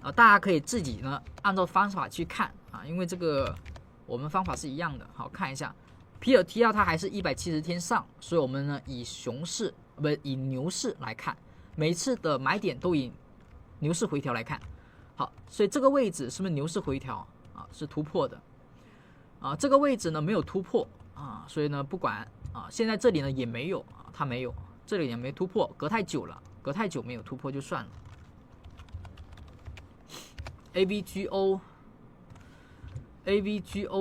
S1: 啊，大家可以自己呢按照方法去看啊，因为这个我们方法是一样的。好，看一下 PLTR 它还是170天上，所以我们呢以牛市来看，每一次的买点都以牛市回调来看。好，所以这个位置是不是牛市回调啊？是突破的啊。这个位置呢没有突破啊，所以呢不管啊，现在这里呢也没有啊，它没有，这里也没突破，隔太久了，隔太久没有突破就算了。AVGO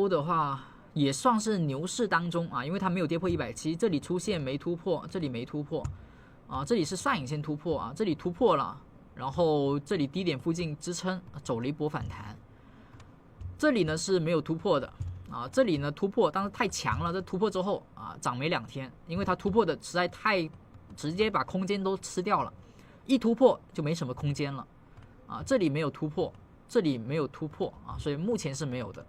S1: 的话也算是牛市当中啊，因为它没有跌破170，这里出现没突破，这里没突破啊，这里是上影线突破啊，这里突破了。然后这里低点附近支撑走了一波反弹，这里呢是没有突破的啊，这里呢突破，但是太强了，这突破之后啊涨没2天，因为它突破的实在太直接把空间都吃掉了，一突破就没什么空间了啊，这里没有突破，这里没有突破啊，所以目前是没有的